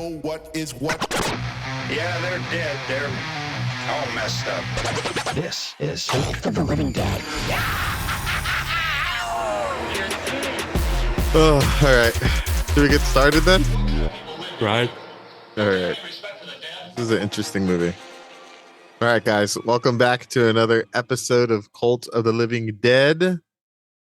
know what is what. Yeah, they're dead. They're all messed up. This is Cult of the Living Dead. Oh, all right. Do we get started then? Right. All right. This is an interesting movie. All right, guys. Welcome back to another episode of Cult of the Living Dead.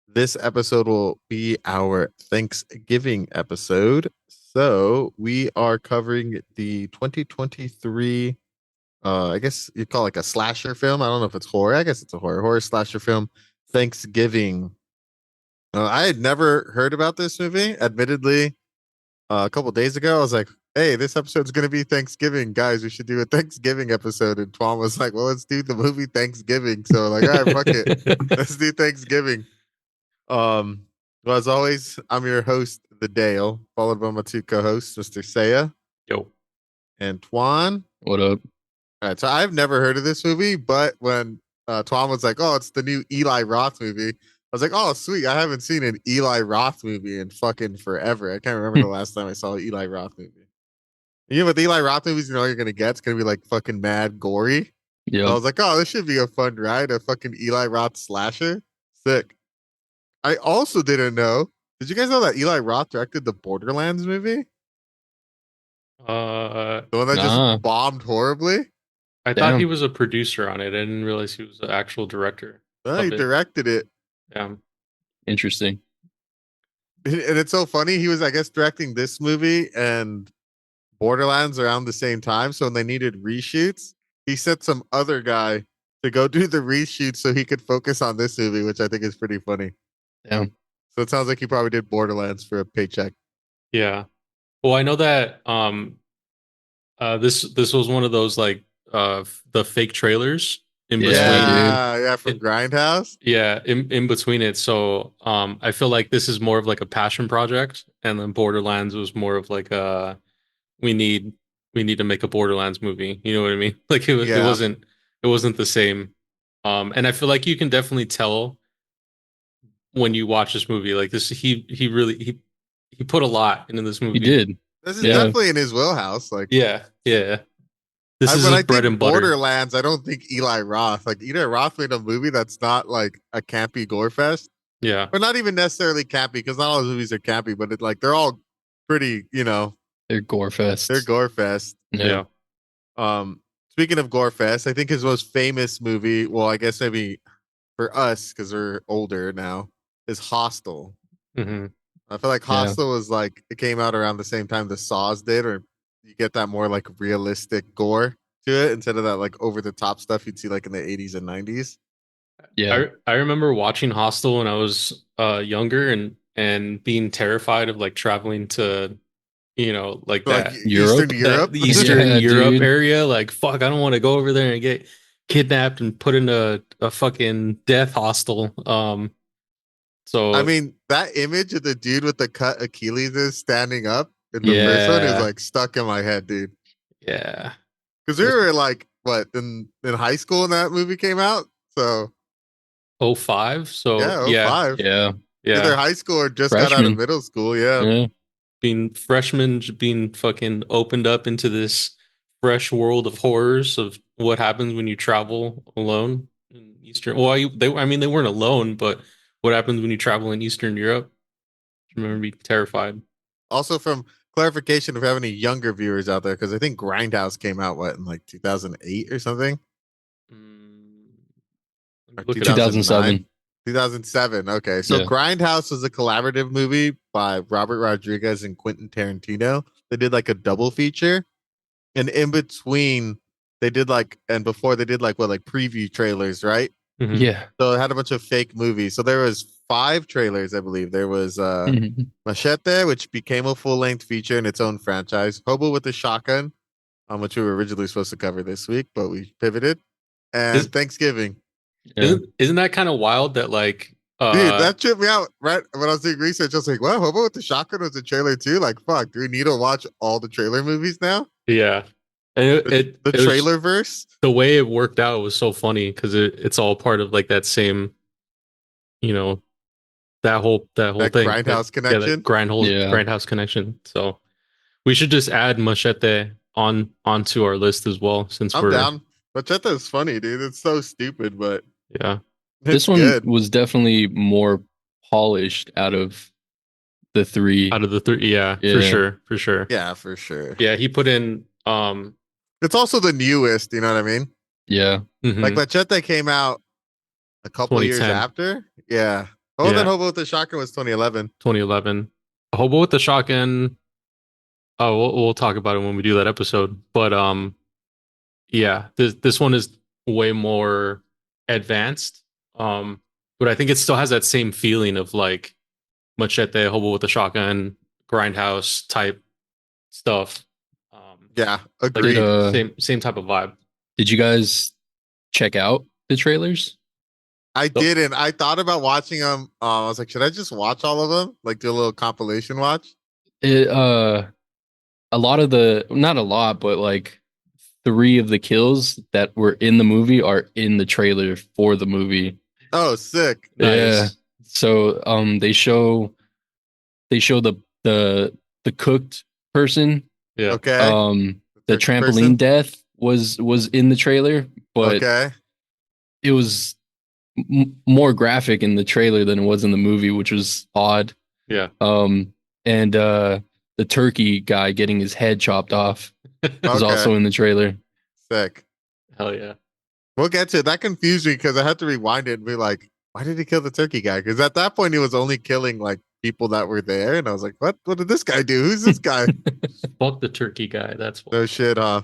This episode will be our Thanksgiving episode. So we are covering the 2023, I guess you'd call it like a slasher film. I don't know if it's horror. I guess it's a horror slasher film, Thanksgiving. I had never heard about this movie. Admittedly, a couple days ago, I was like, hey, this episode's going to be Thanksgiving. Guys, we should do a Thanksgiving episode. And Twan was like, well, let's do the movie Thanksgiving. So like, all right, fuck it. Let's do Thanksgiving. Well, as always, I'm your host, The Dale, followed by my two co-hosts, Mr. Saya. Yo. And Twan. What up? All right, so I've never heard of this movie, but when Twan was like, oh, it's the new Eli Roth movie, I was like, oh, sweet. I haven't seen an Eli Roth movie in fucking forever. I can't remember the last time I saw an Eli Roth movie. You know, with Eli Roth movies, you know what you're going to get? It's going to be like fucking mad gory. Yeah. I was like, oh, this should be a fun ride. A fucking Eli Roth slasher. Sick. I also didn't know. Did you guys know that Eli Roth directed the Borderlands movie? The one that just bombed horribly? I thought he was a producer on it. I didn't realize he was the actual director. No, he directed it. Yeah. Interesting. And it's so funny. He was, I guess, directing this movie and Borderlands around the same time. So when they needed reshoots, he sent some other guy to go do the reshoots so he could focus on this movie, which I think is pretty funny. Yeah. So it sounds like he probably did Borderlands for a paycheck. Yeah. Well, I know that this was one of those like the fake trailers in between. Yeah, from Grindhouse. Yeah, in between it. So I feel like this is more of like a passion project, and then Borderlands was more of like we need to make a Borderlands movie. You know what I mean? Like it wasn't the same. And I feel like you can definitely tell when you watch this movie, like this, he put a lot into this movie. He did. This is definitely in his wheelhouse. Like, yeah. This is when his I bread think and butter. Borderlands, I don't think Eli Roth. Like, Eli Roth made a movie that's not like a campy gore fest. Yeah, or not even necessarily campy, because not all his movies are campy, but they're all pretty. You know, they're gore fest. They're gore fest. Yeah. Speaking of gore fest, I think his most famous movie, well, I guess maybe for us because we're older now, is Hostel. Mm-hmm. I feel like Hostel was like, it came out around the same time the Saws did, or you get that more like realistic gore to it instead of that like over the top stuff you'd see like in the 80s and 90s. Yeah, I remember watching Hostel when I was younger and being terrified of like traveling to, you know, like that Europe? The Eastern Europe area. Like, fuck, I don't want to go over there and get kidnapped and put in a fucking death hostel. So I mean, that image of the dude with the cut Achilles is standing up in the first one is like stuck in my head, dude. Yeah, because we were like what in high school when that movie came out. So 05. So yeah, 05. Yeah. Either high school or just got out of middle school. Yeah. Being freshmen, being fucking opened up into this fresh world of horrors of what happens when you travel alone in Eastern. Well, they weren't alone, but what happens when you travel in Eastern Europe? I remember being terrified. Also, from clarification, if we have any younger viewers out there, because I think Grindhouse came out in like 2008 or something. Or 2007. 2007. Okay, so Grindhouse was a collaborative movie by Robert Rodriguez and Quentin Tarantino. They did like a double feature, and in between they did like, and before they did like preview trailers, right? Mm-hmm. Yeah. So it had a bunch of fake movies. So there was 5 trailers, I believe. There was Machete, which became a full-length feature in its own franchise. Hobo with the Shotgun, which we were originally supposed to cover this week, but we pivoted. And Thanksgiving. Yeah. Isn't that kind of wild that like dude, that tripped me out right when I was doing research. I was like, well, Hobo with the Shotgun was a trailer too. Like, fuck, do we need to watch all the trailer movies now? Yeah. And the trailer verse, the way it worked out was so funny because it's all part of like that same, you know, that whole thing, Grindhouse connection, Grindhouse connection. So We should just add Machete onto our list as well, since I'm we're down. Bachata is funny, dude. It's so stupid, but yeah. it's This one good. was definitely more polished out of the three. Out of the three, yeah, for Yeah. sure, for sure. Yeah, for sure. Yeah, he put in It's also the newest. You know what I mean? Yeah. Like mhm, Machete came out a couple years 2010. after. Yeah. Oh, then Yeah, Hobo with the Shotgun was 2011. 2011. Hobo with the Shotgun. Oh, we'll talk about it when we do that episode. But yeah, this one is way more advanced. But I think it still has that same feeling of like Machete, Hobo with the Shotgun, Grindhouse type stuff. Yeah, Like Did agreed. same type of vibe. did you guys check out the trailers? I didn't. I thought about watching them. I was like, should I just watch all of them? Like do a little compilation watch? It a lot of the, not a lot, but like three of the kills that were in the movie are in the trailer for the movie. Oh, sick. Yeah. Nice. So they show the cooked person. Yeah. Okay. The turkey trampoline person? death was in the trailer, but Okay. it was more graphic in the trailer than it was in the movie, which was odd. Yeah. And the turkey guy getting his head chopped off was Okay. also in the trailer. Sick. Hell yeah. We'll get to it. That confused me because I had to rewind it and be like, why did he kill the turkey guy? Because at that point he was only killing like people that were there, and I was like, what? What did this guy do? Who's this guy? Fuck the turkey guy. That's what. No shit, huh?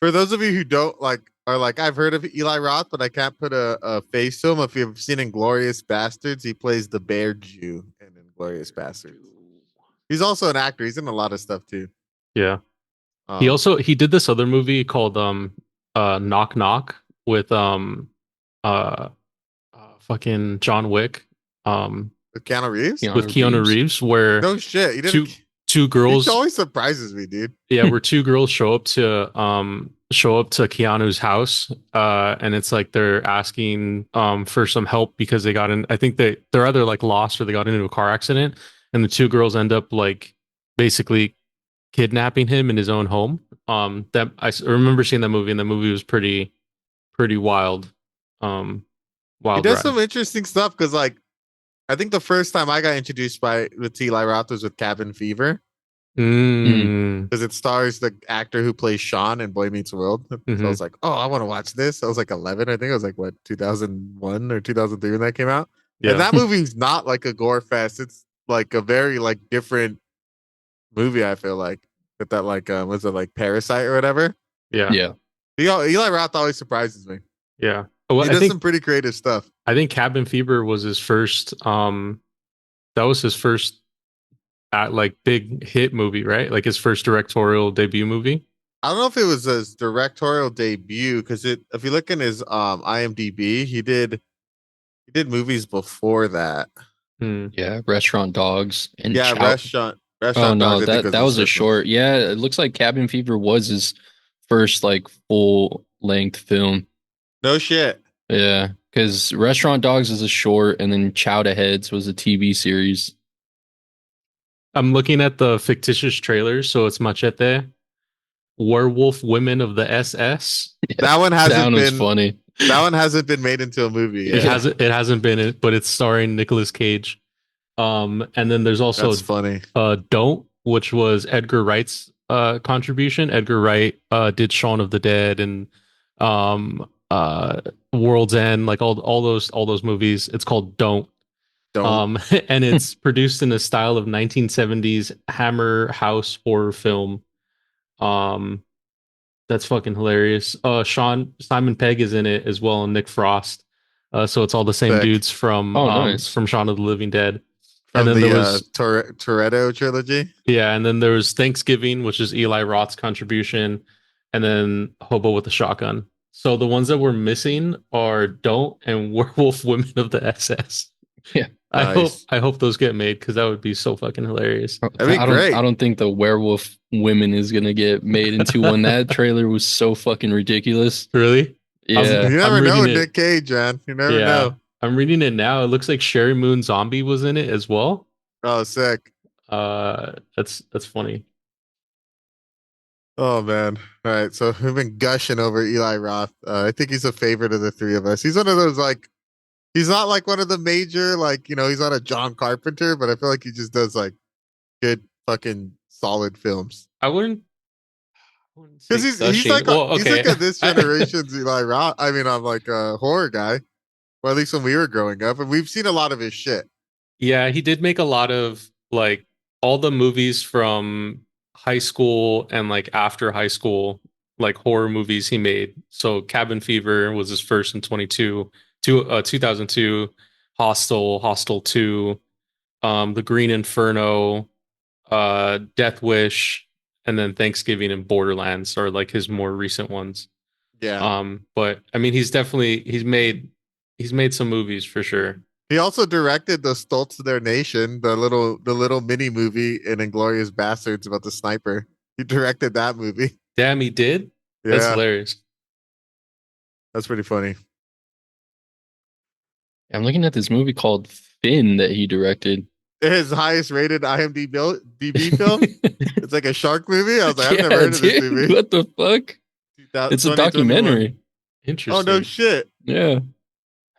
For those of you who don't like, are like, I've heard of Eli Roth, but I can't put a face to him. If you've seen Inglorious Bastards, he plays the bear Jew in Inglorious Bastards. He's also an actor. He's in a lot of stuff too. Yeah. Um, He did this other movie called Knock Knock with uh, fucking John Wick with Keanu Reeves. with Keanu Reeves, where No shit. He two didn't. two He girls always surprises me, dude. yeah, where two girls show up to Keanu's house, and it's like they're asking for some help because they got in. I think they're either like lost or they got into a car accident, and the two girls end up like basically kidnapping him in his own home. That remember seeing that movie, and the movie was pretty wild. He Wild does ride. some interesting stuff because, like, I think the first time I got introduced with Eli Roth was with Cabin Fever because it stars the actor who plays Sean in Boy Meets World. So I was like, oh, I want to watch this. I was like 11, I think. I was like, what, 2001 or 2003 when that came out. Yeah. And that movie's not like a gore fest. It's like a very like different movie. I feel like with that like was it like Parasite or whatever? Yeah. Yeah. Eli Roth always surprises me. Yeah. Well, He does some pretty creative stuff. I think Cabin Fever was his first that was his first like big hit movie, right? Like his first directorial debut movie. I don't know if it was his directorial debut because if you look in his IMDb, he did movies before that. Yeah, Restaurant Dogs and Yeah, Chow. restaurant. Oh no, Dogs, I think that was a his first one. short. Yeah, it looks like Cabin Fever was his first like full length film. No shit. Yeah, because Restaurant Dogs is a short, and then Chow to Heads was a TV series. I'm looking at the fictitious trailers, so it's Machete, Werewolf Women of the SS. Yeah, That one hasn't was been funny. That one hasn't been made into a movie yet. It hasn't been it, but it's starring Nicolas Cage. And then there's also That's funny. Don't, which was Edgar Wright's contribution. Edgar Wright did Shaun of the Dead and World's End, like all those movies. It's called Don't. Don't. And it's produced in a style of 1970s Hammer House horror film. That's fucking hilarious. Simon Pegg is in it as well, and Nick Frost. So it's all the same Sick. dudes from Nice. from Shaun of the Living Dead. From And then the there was Toretto trilogy. yeah, and then there was Thanksgiving, which is Eli Roth's contribution, and then Hobo with the Shotgun. So the ones that we're missing are Don't and Werewolf Women of the SS. Yeah. Nice. I hope those get made because that would be so fucking hilarious. That'd be great. I don't think the Werewolf Women is gonna get made into one. That trailer was so fucking ridiculous. Really? Yeah. You never I'm know, reading it. Nick Cage, man. You never Yeah. know. I'm reading it now. It looks like Sherry Moon Zombie was in it as well. Oh, sick. That's funny. Oh man. All right. So we've been gushing over Eli Roth. I think he's a favorite of the three of us. He's one of those like he's not like one of the major like he's not a John Carpenter, but I feel like he just does like good fucking solid films. I wouldn't Because say gushing. Well, he's okay. like a this generation's Eli Roth. I mean, I'm like a horror guy, or at least when we were growing up, and we've seen a lot of his shit. Yeah, he did make a lot of like all the movies from high school and like after high school, like horror movies he made. So Cabin Fever was his first in 2002, Hostel 2, The Green Inferno, Death Wish, and then Thanksgiving and Borderlands are like his more recent ones. Yeah. But I mean he's made some movies for sure. He also directed the Stoltz of Their Nation, the little mini movie in Inglorious Bastards about the sniper. He directed that movie. Damn, he did? That's Yeah, hilarious. that's pretty funny. I'm looking at this movie called Finn that he directed. His highest rated DB film. It's like a shark movie. I was like, I've never Yeah, heard of this dude. movie. What the fuck? It's a 2021. documentary. Oh no Interesting. shit! Yeah.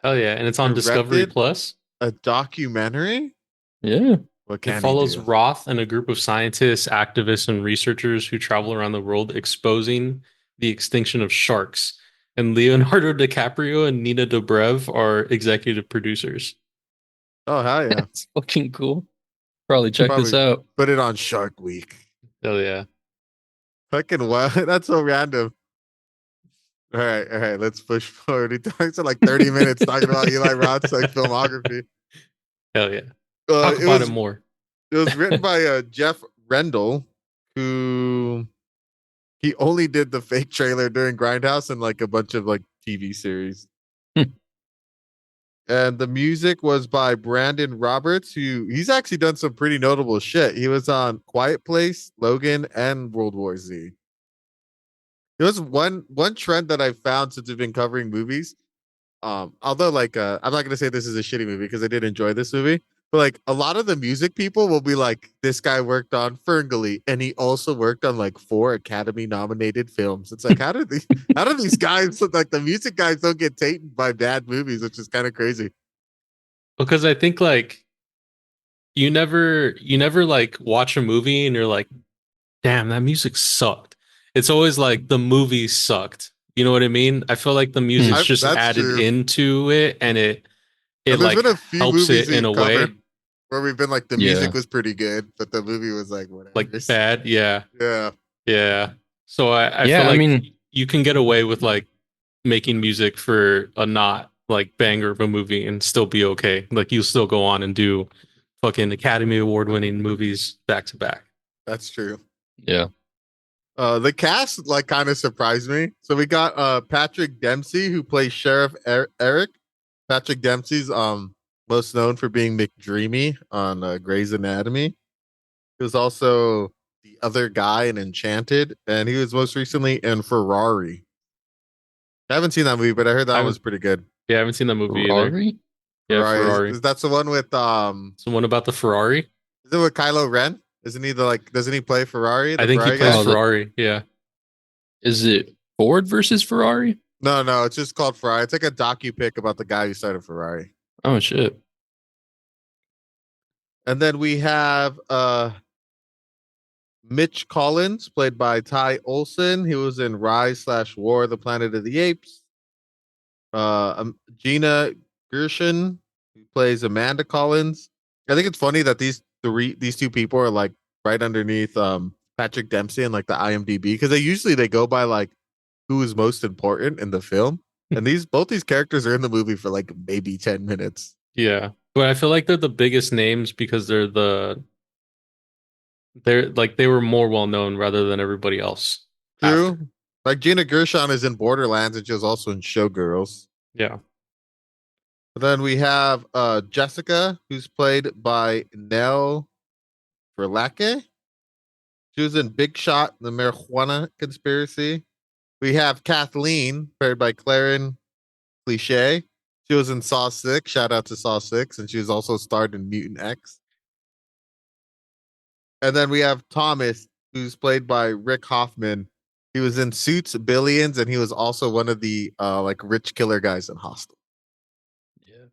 Hell yeah. And it's on Discovery Directed Plus. a documentary. Yeah. What It can he follows do? Roth and a group of scientists, activists, and researchers who travel around the world exposing the extinction of sharks. And Leonardo DiCaprio and Nina Dobrev are executive producers. Oh hell yeah! It's fucking cool. Probably check this Probably out. put it on Shark Week. Hell yeah. Fucking what? That's so random. All right. Let's push forward. He talks for like 30 minutes talking about Eli Roth's like filmography. Hell yeah. Talk It about it was more. written by Jeff Rendell, who he only did the fake trailer during Grindhouse and like a bunch of like TV series. Hmm. And the music was by Brandon Roberts, who he's actually done some pretty notable shit. He was on Quiet Place, Logan, and World War Z. There was one trend that I found since we've been covering movies. Although like I'm not gonna say this is a shitty movie because I did enjoy this movie, but like a lot of the music people will be like, this guy worked on Ferngully and he also worked on like 4 Academy nominated films. It's like how do these guys like the music guys don't get tainted by bad movies, which is kind of crazy. Because I think like you never like watch a movie and you're like, damn, that music sucked. It's always like the movie sucked. You know what I mean? I feel like the music's just That's added true. into it and it And there's been like a few helps movies it in we've a way. covered where we've been like the Yeah. music was pretty good, but the movie was like whatever. Like bad. Yeah. Yeah. Yeah. So I Yeah, feel I like mean, you can get away with like making music for a not like banger of a movie and still be okay. Like you'll still go on and do fucking Academy Award winning movies back to back. That's true. yeah. The cast like kind of surprised me. So we got Patrick Dempsey who plays Sheriff Eric. Patrick Dempsey's most known for being McDreamy on Grey's Anatomy. He was also the other guy in Enchanted, and he was most recently in Ferrari. I haven't seen that movie, but I heard I that one haven't was pretty good. yeah, I haven't seen that movie either. Ferrari? Yeah, Ferrari Ferrari. that's the one with So one about the Ferrari? is it with Kylo Ren? Isn't he the like doesn't he play Ferrari, I the think he Ferrari plays guy? Oh, Ferrari. Yeah. Is it Ford versus Ferrari? No, it's just called Ferrari. It's like a docu pic about the guy who started Ferrari. Oh shit. And then we have Mitch Collins, played by Ty Olson. He was in Rise/War of the Planet of the Apes. Gina Gershon, who plays Amanda Collins. I think it's funny that these two people are like right underneath Patrick Dempsey and like the IMDb because they go by like who is most important in the film. And both these characters are in the movie for like maybe 10 minutes. Yeah. But I feel like they're the biggest names because they're like they were more well known rather than everybody else. True. After. Like Gina Gershon is in Borderlands and she was also in Showgirls. Yeah. Then we have Jessica, who's played by Nell Verlake. She was in Big Shot, The Marijuana Conspiracy. We have Kathleen, played by Claren Cliche. She was in Saw 6. Shout out to Saw 6. And she was also starred in Mutant X. And then we have Thomas who's played by Rick Hoffman. He was in Suits, Billions, and he was also one of the like rich killer guys in Hostel. Yeah.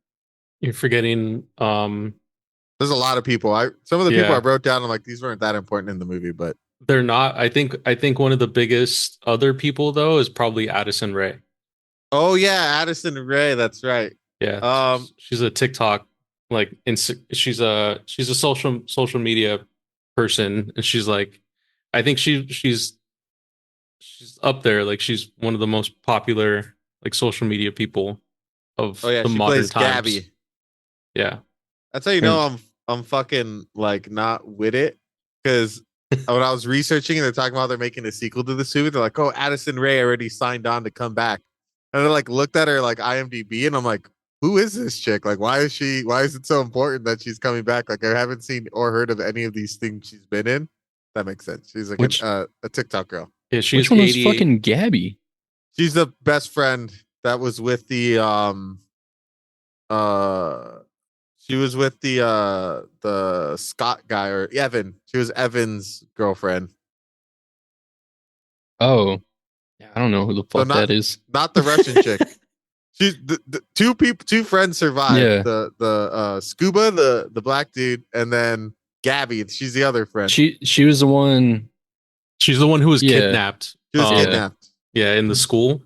You're forgetting There's a lot of people. Some of the people I Yeah. wrote down, I'm like, these weren't that important in the movie, but they're not. I think one of the biggest other people though is probably Addison Rae. oh yeah, Addison Rae, that's right. Yeah. Um, She's a TikTok like she's a social media person, and she's like, I think she's up there, like she's one of the most popular like social media people of oh yeah, the she modern plays times. Gabby. Yeah. That's how you know I'm fucking like not with it, because when I was researching and they're talking about they're making a sequel to this movie, they're like, oh, Addison Rae already signed on to come back, and I like looked at her like IMDb and I'm like, who is this chick? Like, why is it so important that she's coming back? Like, I haven't seen or heard of any of these things she's been in. That makes sense. She's like Which a TikTok girl. Yeah, which she's one was 88. fucking Gabby? She's the best friend that was with the uh she was with the Scott guy, or Evan. She was Evan's girlfriend. Oh, yeah, I don't know who the So fuck that is. not the Russian chick. She's the two friends survived. Yeah. The Scuba, the black dude, and then Gabby. She's the other friend. She was the one. She's the one who was Yeah. kidnapped. She was um, kidnapped. Yeah, in the school.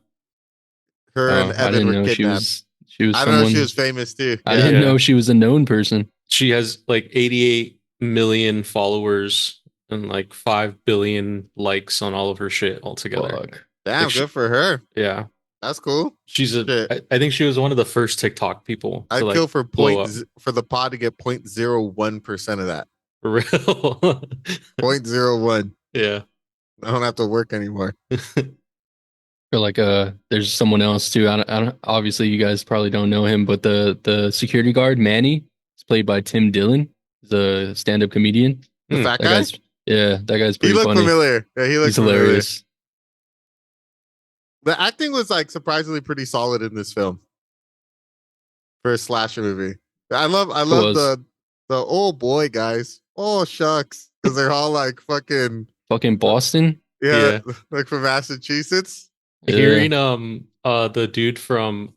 Her Oh, and I Evan didn't were know kidnapped. she was I don't know if someone. she was famous too. I Yeah. didn't Yeah. know she was a known person. She has like 88 million followers and like 5 billion likes on all of her shit altogether. Fuck. Damn, Like, good for her. Yeah. That's cool. She's Shit. I think she was one of the first TikTok people I'd to like kill for blow up. for the pod to get 0.01% of that. For real. 0.01. Yeah. I don't have to work anymore. Or like there's someone else too. I don't obviously you guys probably don't know him, but the security guard Manny is played by Tim Dillon. He's a stand-up comedian. The fat That guy? guy's that guy's He pretty looked funny. familiar. Yeah, he looked He's familiar. hilarious. The acting was like surprisingly pretty solid in this film for a slasher movie. I love was. the old boy guys. Oh shucks, because they're all like fucking Fucking Boston. yeah, like from Massachusetts. Yeah. Hearing the dude from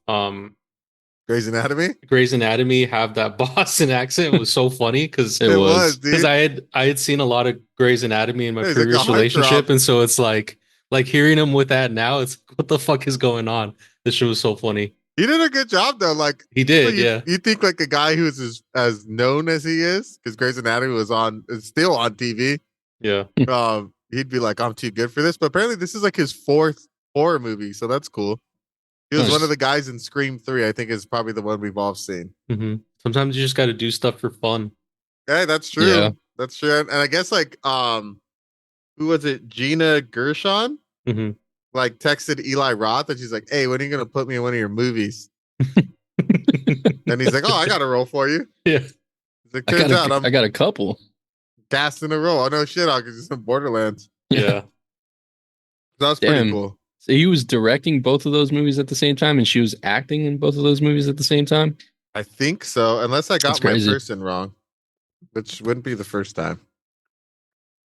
Grey's Anatomy. Grey's Anatomy have that Boston accent was so funny because It was. dude. I had seen a lot of Grey's Anatomy in my He's like a previous heartthrob. relationship, and so it's like hearing him with that now, it's what the fuck is going on? This shit was so funny. He did a good job though. Like He did, so you, yeah. You think like a guy who's as known as he is, because Grey's Anatomy is still on TV. Yeah. He'd be like, I'm too good for this. But apparently this is like his fourth horror movie, so that's cool. He was Nice. one of the guys in Scream 3, I think is probably the one we've all seen. hmm Sometimes you just got to do stuff for fun. Hey, that's true. Yeah. That's true. And I guess like who was it? Gina Gershon? hmm Like texted Eli Roth and she's like, hey, when are you gonna put me in one of your movies? And he's like, oh, I got a role for you. Yeah. He's like, turns out I'm I got a couple. cast in a role. Oh no shit, I'll just in Borderlands. Yeah. That was pretty Damn. cool. So he was directing both of those movies at the same time, and she was acting in both of those movies at the same time. I think so, unless I got That's my crazy. person wrong, which wouldn't be the first time.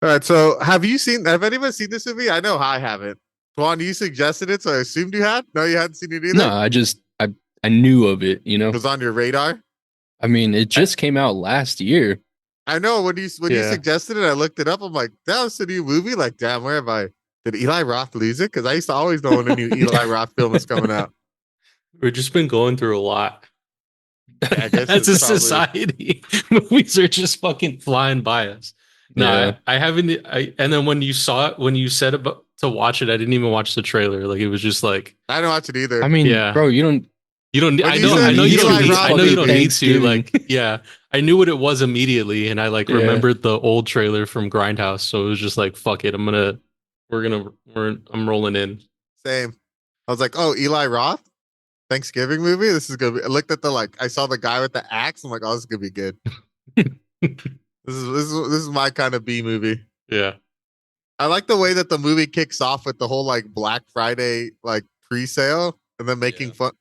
All right, so have anyone seen this movie? I know I haven't. Twan, you suggested it, so I assumed you had. No, you hadn't seen it either. No, I knew of it. You know, It was on your radar. I mean, it just came out last year. I know when you Yeah. suggested it, I looked it up. I'm like, that was a new movie. Like, damn, where have I? Did Eli Roth lose it? Because I used to always know when a new Eli Roth film was coming out. We've just been going through a lot. I guess As a it's probably- society, movies are just fucking flying by us. No, Yeah. I haven't. And then when you saw it, when you said about to watch it, I didn't even watch the trailer. Like it was just like I didn't watch it either. I mean, Yeah. bro, you don't. you don't. When I you know. said I know you Eli don't. Need, Roth I know you don't need to. Thanksgiving. Like, yeah, I knew what it was immediately, and I like Yeah. remembered the old trailer from Grindhouse. So it was just like, fuck it. I'm rolling in. Same. I was like, oh, Eli Roth, Thanksgiving movie. This is gonna be. I looked at I saw the guy with the axe. I'm like, oh, this is gonna be good. This is my kind of B movie. Yeah. I like the way that the movie kicks off with the whole like Black Friday like pre-sale, and then making Yeah. fun.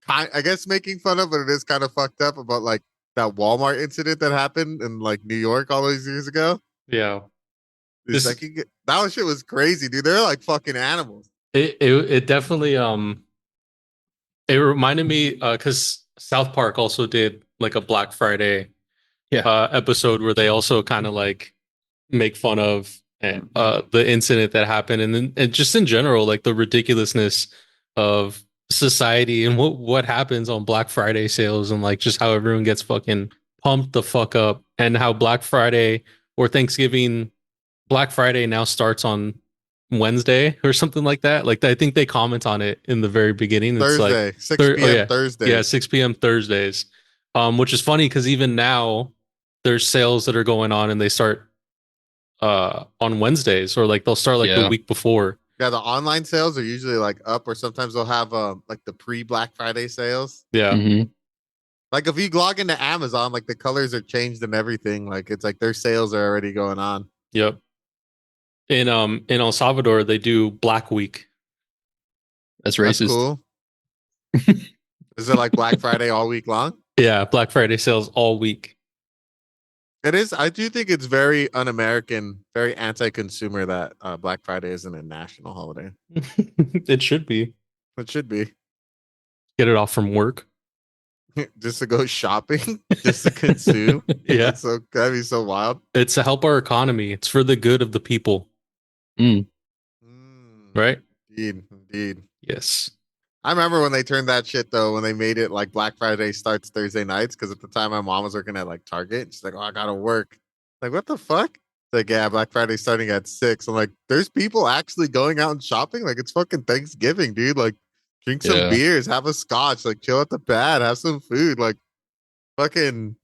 I guess making fun of, but it is kind of fucked up about like that Walmart incident that happened in like New York all those years ago. Yeah. The second, that shit was crazy, dude. They're like fucking animals. It definitely it reminded me because South Park also did like a Black Friday episode where they also kind of like make fun of the incident that happened, and then and just in general like the ridiculousness of society and what happens on Black Friday sales, and like just how everyone gets fucking pumped the fuck up, and how Black Friday or Thanksgiving, Black Friday now starts on Wednesday or something like that. Like I think they comment on it in the very beginning. It's Thursday, like 6 p.m. yeah, Thursday. yeah, 6 p.m. Thursdays. Which is funny because even now there's sales that are going on and they start on Wednesdays, or like they'll start like the week before. Yeah, the online sales are usually like up, or sometimes they'll have like the pre-Black Friday sales. Yeah. Mm-hmm. Like if you log into Amazon, like the colors are changed and everything. Like it's like their sales are already going on. Yep. In El Salvador, they do Black Week. That's racist. That's cool. Is it like Black Friday all week long? Yeah, Black Friday sales all week. It is. I do think it's very un-American, very anti-consumer that Black Friday isn't a national holiday. It should be. It should be. Get it off from work. Just to go shopping, just to consume. Yeah. That'd be so wild. It's to help our economy. It's for the good of the people. Right? Indeed. Yes. I remember when they turned that shit though, when they made it like Black Friday starts Thursday nights, because at the time my mom was working at like Target. She's like, "Oh, I gotta work." Like, what the fuck? Like, yeah, Black Friday starting at 6. I'm like, there's people actually going out and shopping. Like, it's fucking Thanksgiving, dude. Like, drink some beers, have a scotch, like chill at the pad, have some food. Like, fucking.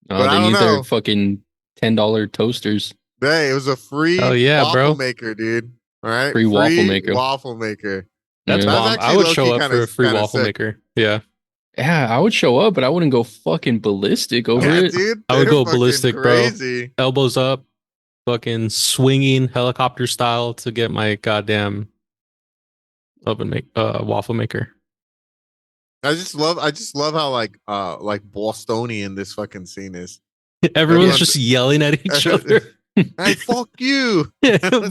Oh, they need their fucking $10 toasters. Hey, it was a free waffle maker, dude. All right, free waffle maker. Waffle maker. That's bomb. I would show up for a free waffle maker. Yeah. Yeah, I would show up, but I wouldn't go fucking ballistic over it. Dude, I would go ballistic, crazy. Bro. Elbows up, fucking swinging helicopter style to get my goddamn waffle maker. I just love how like Bostonian this fucking scene is. Everyone's just yelling at each other. Hey, fuck you.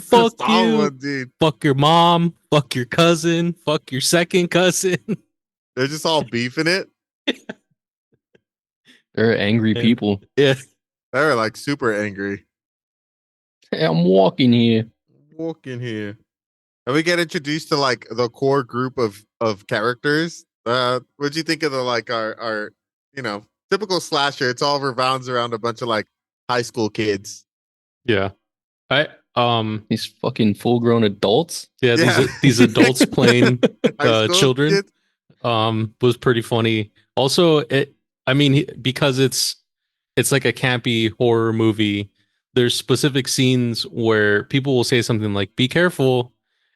Fuck you. Dude. Fuck your mom. Fuck your cousin. Fuck your second cousin. They're just all beefing it. They're angry people. Yeah. They're like super angry. Hey, I'm walking here. And we get introduced to like the core group of characters. What'd you think of the like our typical slasher? It's all revolves around a bunch of like high school kids. Yeah. These fucking full grown adults. Yeah, these adults playing children was pretty funny. Also, because it's like a campy horror movie, there's specific scenes where people will say something like "be careful,"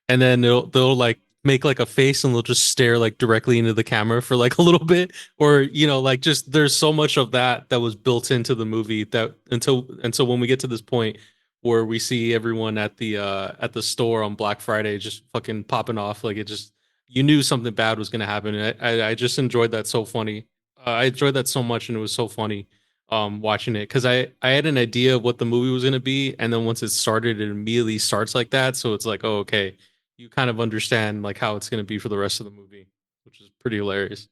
and then they'll like make like a face and they'll just stare like directly into the camera for like a little bit, or like just there's so much of that was built into the movie that until when we get to this point where we see everyone at the store on Black Friday just fucking popping off, like it just, you knew something bad was gonna happen. I just enjoyed that so funny. I enjoyed that so much, and it was so funny watching it, because I had an idea of what the movie was gonna be, and then once it started, it immediately starts like that. So it's like, oh, okay, you kind of understand like how it's gonna be for the rest of the movie, which is pretty hilarious.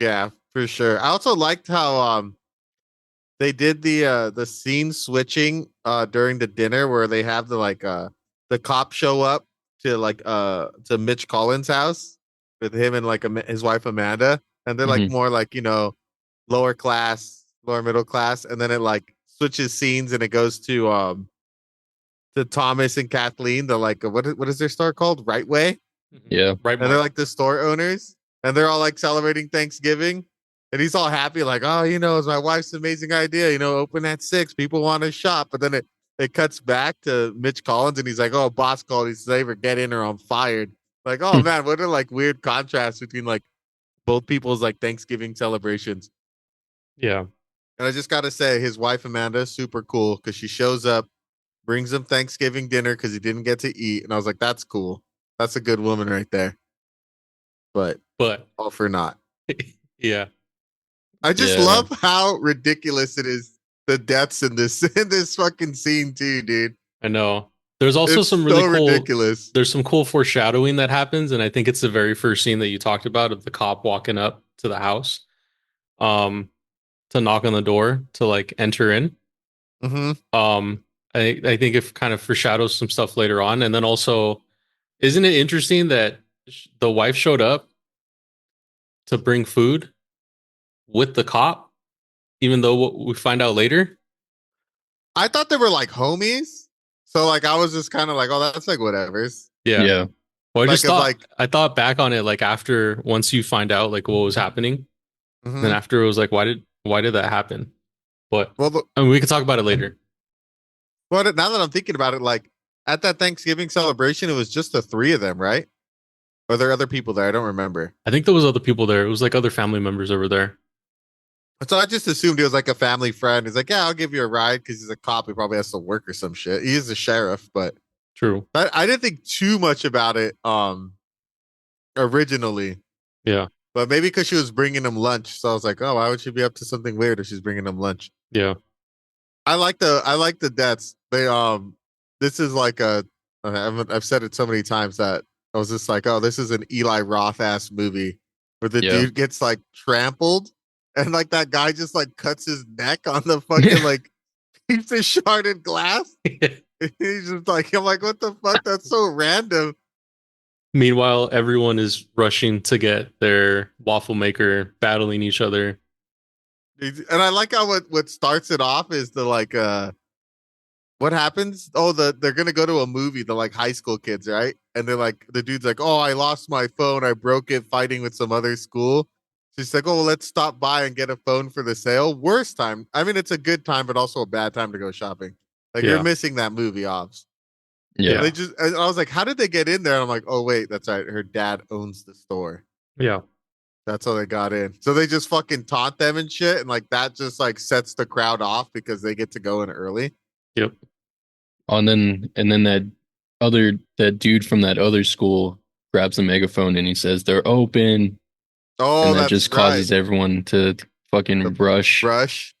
Yeah, for sure. I also liked how they did the scene switching during the dinner, where they have the cop show up to Mitch Collins' house with him and like his wife Amanda, and they're like more like lower middle class, and then it like switches scenes and it goes to Thomas and Kathleen, the like what is their store called? Right Way. Yeah, right. And they're like the store owners, and they're all like celebrating Thanksgiving. And he's all happy, like, oh, it's my wife's amazing idea, open at 6. People want to shop. But then it cuts back to Mitch Collins, and he's like, oh, boss called. He says, either get in or I'm fired. Like, oh, man, what a like weird contrast between like both people's like Thanksgiving celebrations. Yeah. And I just got to say, his wife, Amanda, is super cool, because she shows up, brings him Thanksgiving dinner because he didn't get to eat. And I was like, that's cool. That's a good woman right there. But all for not. Yeah. I just love how ridiculous it is, the deaths in this fucking scene too, dude. I know. There's also It's some so really cool. ridiculous. There's some cool foreshadowing that happens, and I think it's the very first scene that you talked about of the cop walking up to the house, um, to knock on the door to like enter in. Hmm. I think it kind of foreshadows some stuff later on, and then also, isn't it interesting that the wife showed up to bring food with the cop, even though what we find out later. I thought they were like homies. So like I was just kind of like, oh, that's like whatever's. Yeah. Yeah. Well, Like if like I thought back on it like after once you find out like what was happening, then mhm. after it was like why did that happen? But Well, I mean, we could talk about it later. now that I'm thinking about it, like at that Thanksgiving celebration, it was just the three of them, right? Or there other people there? I don't remember. I think there was other people there. It was like other family members over there. So I just assumed he was like a family friend. He's like, yeah, I'll give you a ride because he's a cop. He probably has to work or some shit. He is a sheriff, but True. I didn't think too much about it originally. Yeah. But maybe because she was bringing him lunch, so I was like, oh, why would she be up to something weird if she's bringing him lunch? Yeah. I like the deaths. They this is like I've said it so many times that I was just like, oh, this is an Eli Roth ass movie where the Yeah. dude gets like trampled and like that guy just like cuts his neck on the fucking like piece of sharded glass. He's just like, I'm like, what the fuck? That's so random. Meanwhile, everyone is rushing to get their waffle maker, battling each other. And I like how what starts it off is the like what happens? Oh, they're gonna go to a movie, the like high school kids, right? And they're like, the dude's like, oh, I lost my phone, I broke it fighting with some other school. She's like, oh, well, let's stop by and get a phone for the sale. Worst time. I mean, it's a good time, but also a bad time to go shopping. Like you're Yeah. missing that movie off. Yeah. They just, I was like, how did they get in there? And I'm like, oh wait, that's right. Her dad owns the store. Yeah. That's how they got in. So they just fucking taunt them and shit, and like that just like sets the crowd off because they get to go in early. Yep. Oh, and then that dude from that other school grabs a megaphone and he says they're open, Oh, and that that's just right. causes everyone to fucking rush. Brush.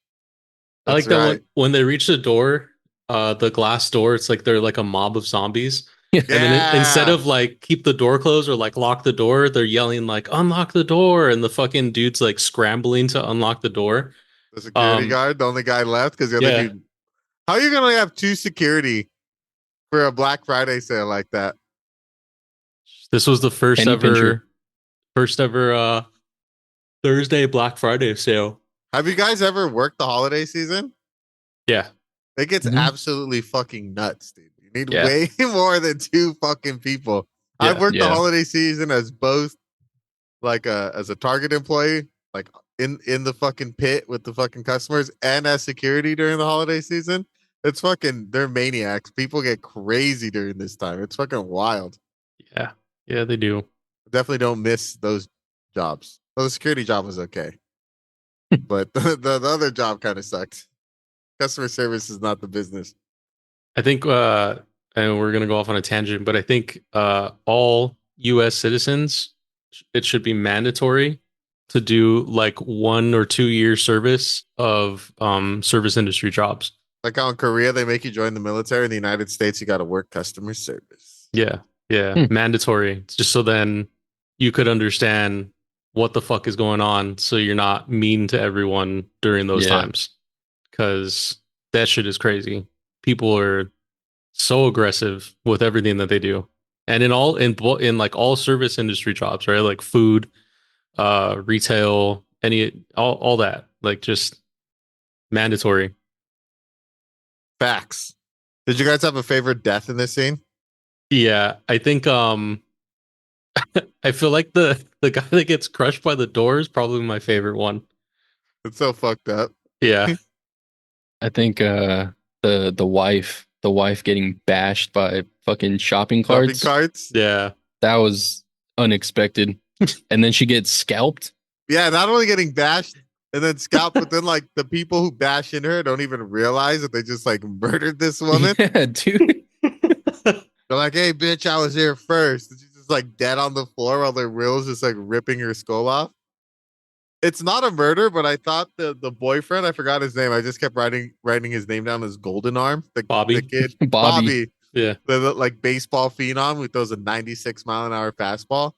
I like That's that right. when they reach the door, the glass door, it's like they're like a mob of zombies. Yeah. And then instead of like keep the door closed or like lock the door, they're yelling like unlock the door, and the fucking dude's like scrambling to unlock the door. The security guard, the only guy left, because the other Yeah. dude. How are you gonna have two security for a Black Friday sale like that? This was the Penny pincher. first ever Thursday Black Friday sale. Have you guys ever worked the holiday season? Yeah. It gets Mhm. absolutely fucking nuts, dude. You need Yeah. way more than two fucking people. Yeah, I've worked the yeah. holiday season as both like as a Target employee, like in the fucking pit with the fucking customers, and as security during the holiday season. It's fucking, they're maniacs. People get crazy during this time. It's fucking wild. Yeah. Yeah, they do. Definitely don't miss those jobs. Well, the security job was okay, but the other job kind of sucked. Customer service is not the business. I think and we're gonna go off on a tangent, but I think all US citizens, it should be mandatory to do like 1 or 2 year service of service industry jobs. Like how in Korea they make you join the military. In the United States, you got to work customer service. Yeah. Yeah. Hmm. Mandatory. It's just so then you could understand what the fuck is going on, so you're not mean to everyone during those Yeah. times. Cause that shit is crazy. People are so aggressive with everything that they do. And in like all service industry jobs, right? Like food, retail, all that. Like just mandatory. Facts. Did you guys have a favorite death in this scene? Yeah, I think I feel like the guy that gets crushed by the door is probably my favorite one. It's so fucked up. Yeah. I think the wife getting bashed by fucking shopping Shopping carts. carts. Yeah. That was unexpected. And then she gets scalped. Yeah, not only getting bashed and then scalped, but then like the people who bash in her don't even realize that they just like murdered this woman. Yeah, dude. They're like, "Hey, bitch, I was here first." And she's just like dead on the floor while their wheels just like ripping her skull off. It's not a murder, but I thought the boyfriend, I forgot his name. I just kept writing his name down as Golden Arm. Bobby. The kid, Bobby. Yeah. the like baseball phenom who throws a 96-mile-an-hour fastball.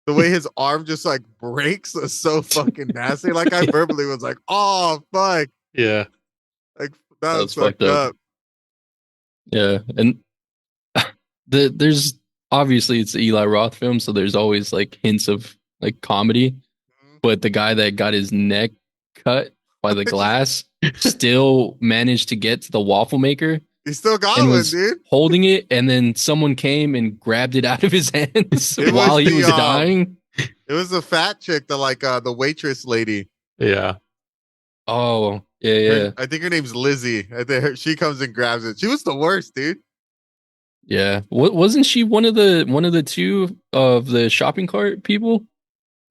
The way his arm just like breaks is so fucking nasty. Like I verbally was like, "Oh fuck!" Yeah. Like that That was was fucked fucked up. up. Yeah, and there's obviously it's the Eli Roth film, so there's always like hints of like comedy. But the guy that got his neck cut by the glass still managed to get to the waffle maker He still got and one, was dude. holding it, and then someone came and grabbed it out of his hands It while was he the, was dying. It was the fat chick, the waitress lady. Yeah. Oh, yeah. I think her name's Lizzie. I think she comes and grabs it. She was the worst, dude. Yeah. What wasn't she one of the two of the shopping cart people?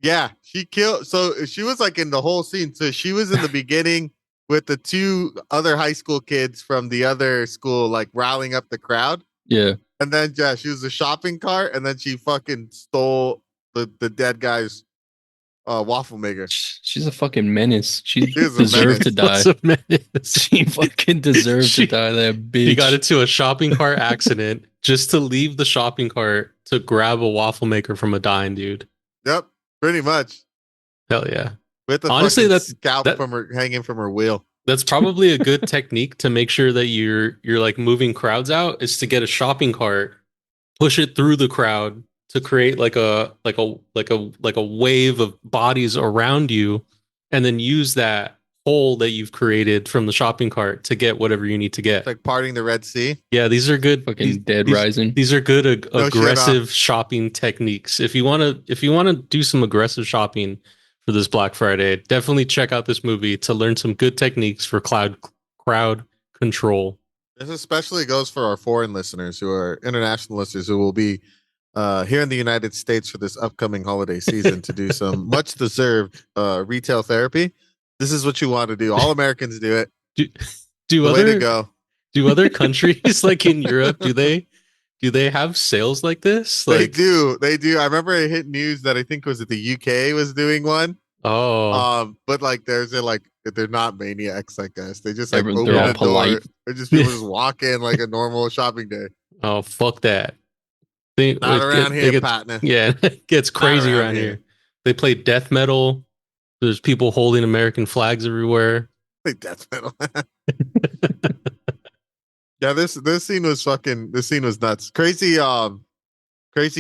Yeah, she killed. So she was like in the whole scene. So she was in the beginning with the two other high school kids from the other school, like rallying up the crowd. Yeah. And then yeah, she was a shopping cart, and then she fucking stole the dead guy's waffle maker. She's a fucking menace. She She is a deserved to menace. die. What's a menace? She fucking deserved She- to die, that bitch. He got into a shopping cart accident just to leave the shopping cart to grab a waffle maker from a dying dude. Yep, pretty much. Hell yeah. With the Honestly, fucking that's- scalp that- from her hanging from her wheel. That's probably a good technique to make sure that you're like moving crowds out, is to get a shopping cart, push it through the crowd to create like a wave of bodies around you, and then use that hole that you've created from the shopping cart to get whatever you need to get. It's like parting the Red Sea. Yeah, these are good. Fucking Dead these- Rising. These are good No shit, aggressive shopping techniques. If you want to do some aggressive shopping for this Black Friday, definitely check out this movie to learn some good techniques for crowd control. This especially goes for our foreign listeners who are international listeners who will be here in the United States for this upcoming holiday season to do some much deserved retail therapy. This is what you want to do. All Americans do it. Do The way to other go. do other countries like in Europe, do they have sales like this? They Like, do. They do. I remember it hit news that I think was it the UK was doing one. oh, But like there's a like they're not maniacs, I guess. They just like They're open all the door. polite. They're just people just walk in like a normal shopping day. oh, fuck that. Not around here, get- partner. Yeah, it gets crazy around around here. here. They play death metal. There's people holding American flags everywhere. Like death metal. Yeah, this scene was nuts. Crazy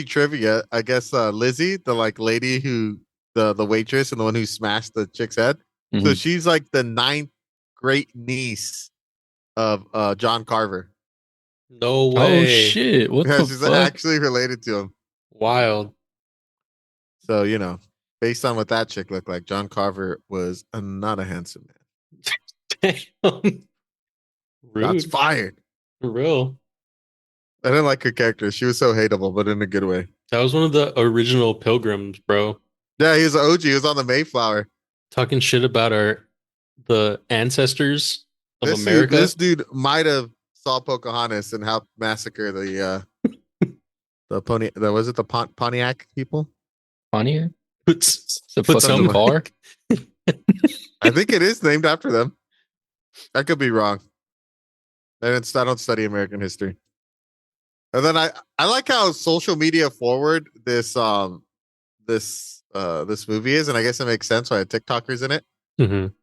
trivia. I guess Lizzie, the like lady who the waitress and the one who smashed the chick's head. So Mhm. she's like the 9th great niece of John Carver. No way. Oh shit! What Yeah, the she's fuck? actually related to him. Wild. So, based on what that chick looked like, John Carver was not a handsome man. Damn. Shots Rude. fired. For real. I didn't like her character. She was so hateable, but in a good way. That was one of the original pilgrims, bro. Yeah, he was an OG. He was on the Mayflower. Talking shit about the ancestors of This America. Dude, this dude might have saw Pocahontas and helped massacre the Pontiac people. Pontiac? Puts It's a Put fucking some- car. I think it is named after them. I could be wrong. I don't study American history. And then I like how social media forward this movie is, and I guess it makes sense why TikTokers in it. Mhm.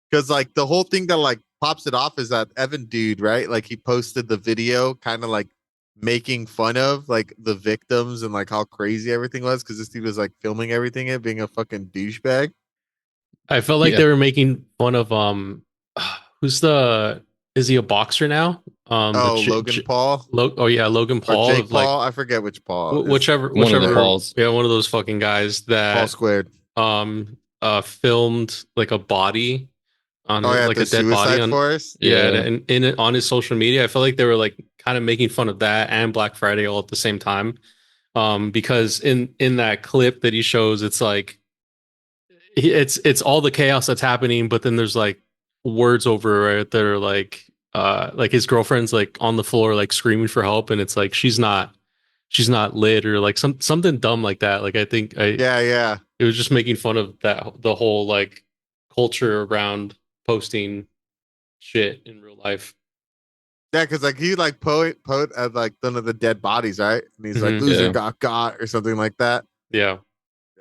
Because like the whole thing that like pops it off is that Evan dude, right? Like he posted the video kind of like making fun of like the victims and like how crazy everything was because this dude was like filming everything and being a fucking douchebag. I felt like Yeah. they were making fun of is he a boxer now? Logan Paul. Logan Paul. Or Jake of, like, Paul. I forget which Paul. whichever One of the whichever Pauls. Yeah, one of those fucking guys Paul that squared. filmed like a body on Oh yeah, like the a dead body Suicide on Forest. yeah, Yeah. and in it on his social media. I felt like they were like kind of making fun of that and Black Friday all at the same time. Because in that clip that he shows, it's like it's all the chaos that's happening, but then there's like words over it that are like his girlfriend's like on the floor like screaming for help, and it's like she's not lit or like something dumb like that. Like I think Yeah. it was just making fun of the whole like culture around posting shit in real life. Yeah, because like he like poet as like one of the dead bodies, right? And he's like Mhm. loser Yeah. got or something like that. Yeah.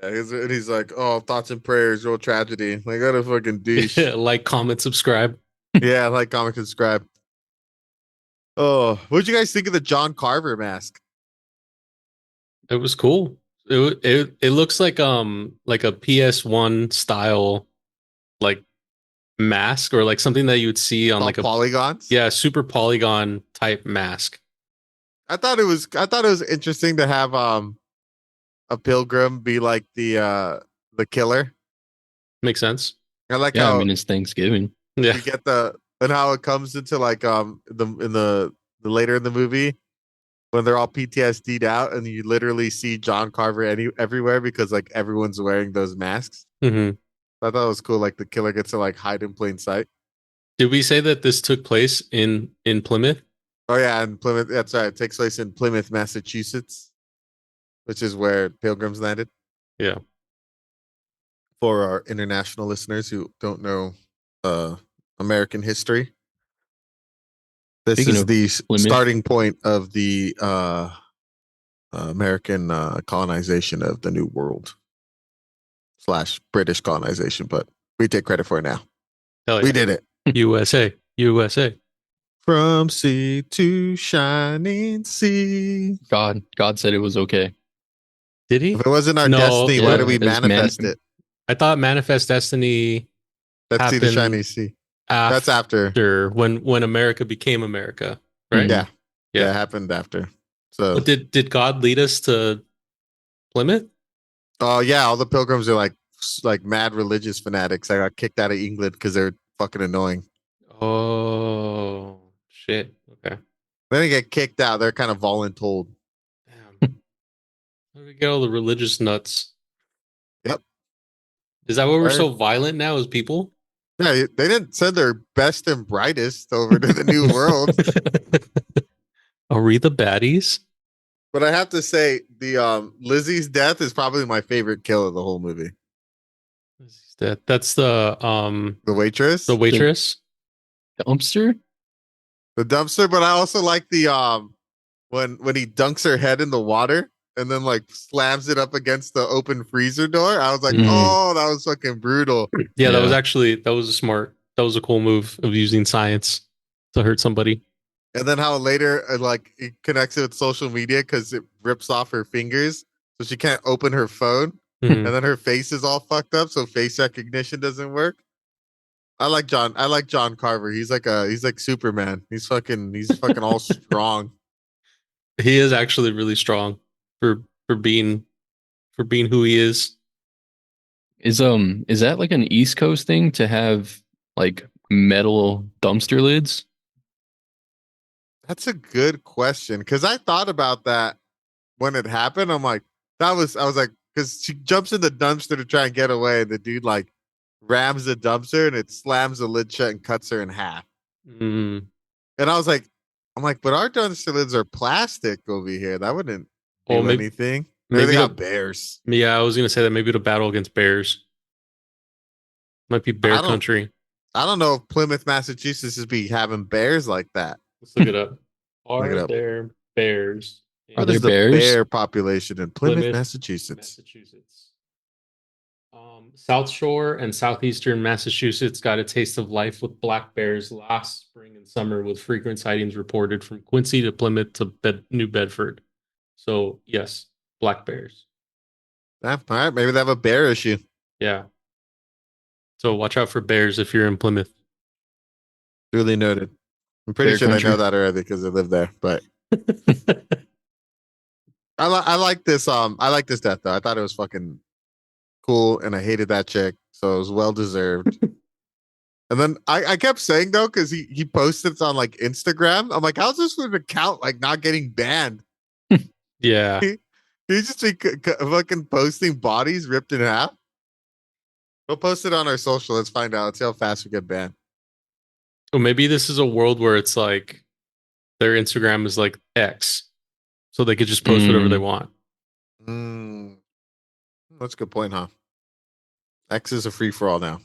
Yeah, and he's like, oh, thoughts and prayers, real tragedy. Like, what a fucking douche. Like, comment, subscribe. Yeah, like comic subscribe. Oh, what'd you guys think of the John Carver mask? It was cool. It looks like a PS1 style like mask, or like something that you would see on All like a, polygons. yeah, super polygon type mask. I thought it was interesting to have a pilgrim be like the killer. Makes sense. I like Yeah, I how mean it's Thanksgiving. Yeah. we get the and how it comes into like the later in the movie when they're all PTSD'd out and you literally see John Carver everywhere because like everyone's wearing those masks. Hmm. I thought it was cool. Like the killer gets to like hide in plain sight. Did we say that this took place in Plymouth? Oh yeah, and Plymouth. That's right. It takes place in Plymouth, Massachusetts, which is where Pilgrims landed. Yeah. For our international listeners who don't know uh, American history, this Speaking is of the Plymouth. starting point of the American colonization of the New World / British colonization. But we take credit for it now. Hell yeah. We did it. USA. USA. From sea to shining sea. God said it was okay. Did he? If it wasn't our No, destiny, why yeah, do we it's manifest it? I thought Manifest Destiny Let's see the happened shining sea. after That's after. when America became America, right? Mhm. Yeah. Yeah. It happened after. So, But did God lead us to Plymouth? oh yeah, all the pilgrims are like mad religious fanatics. I got kicked out of England because they're fucking annoying. Oh shit. Okay. Then they get kicked out. They're kind of voluntold. Damn. Where do we get all the religious nuts? Yep. Is that why we're Right. so violent now as people? Yeah, they didn't send their best and brightest over to the new world. Are we the baddies? But I have to say, the Lizzie's death is probably my favorite kill of the whole movie. That's The waitress, the waitress. Dumpster? the dumpster. But I also like the when he dunks her head in the water and then like slams it up against the open freezer door. I was like, Mhm. oh, that was fucking brutal. Yeah, that was Yeah. actually that was a cool move of using science to hurt somebody. And then how later like it connects it with social media because it rips off her fingers, so she can't open her phone, Mhm. and then her face is all fucked up, so face recognition doesn't work. I like John Carver. He's like Superman. He's fucking all strong. He is actually really strong for for being who he is. Is that like an East Coast thing to have like metal dumpster lids? That's a good question because I thought about that when it happened. I was like, because she jumps in the dumpster to try and get away, and the dude like rams the dumpster and it slams the lid shut and cuts her in half. Mm. And I'm like, but our dumpster lids are plastic over here. That wouldn't Well, do maybe anything. Maybe they maybe got the bears. yeah, I was gonna say that maybe the battle against bears might be bear I don't country. I don't know if Plymouth, Massachusetts is be having bears like that. Let's look it up. Look it Are up. there bears Are What in there is the bears? bear population in Plymouth, Plymouth, Massachusetts? Massachusetts? South Shore and southeastern Massachusetts got a taste of life with black bears last spring and summer, with frequent sightings reported from Quincy to Plymouth to New Bedford. So yes, black bears. Yeah, all right, maybe they have a bear issue. Yeah. So watch out for bears if you're in Plymouth. Duly noted. I'm pretty Bear sure they country. know that already because they live there. But I like this. I like this death though. I thought it was fucking cool, and I hated that chick, so it was well deserved. And then I kept saying though, because he posted it on like Instagram. I'm like, how's this an account like not getting banned? Yeah. He just be fucking posting bodies ripped in half. We'll post it on our social. Let's find out. Let's see how fast we get banned. Or maybe this is a world where it's like their Instagram is like X, so they could just post whatever they want. Mm, that's a good point, huh? X is a free for all now.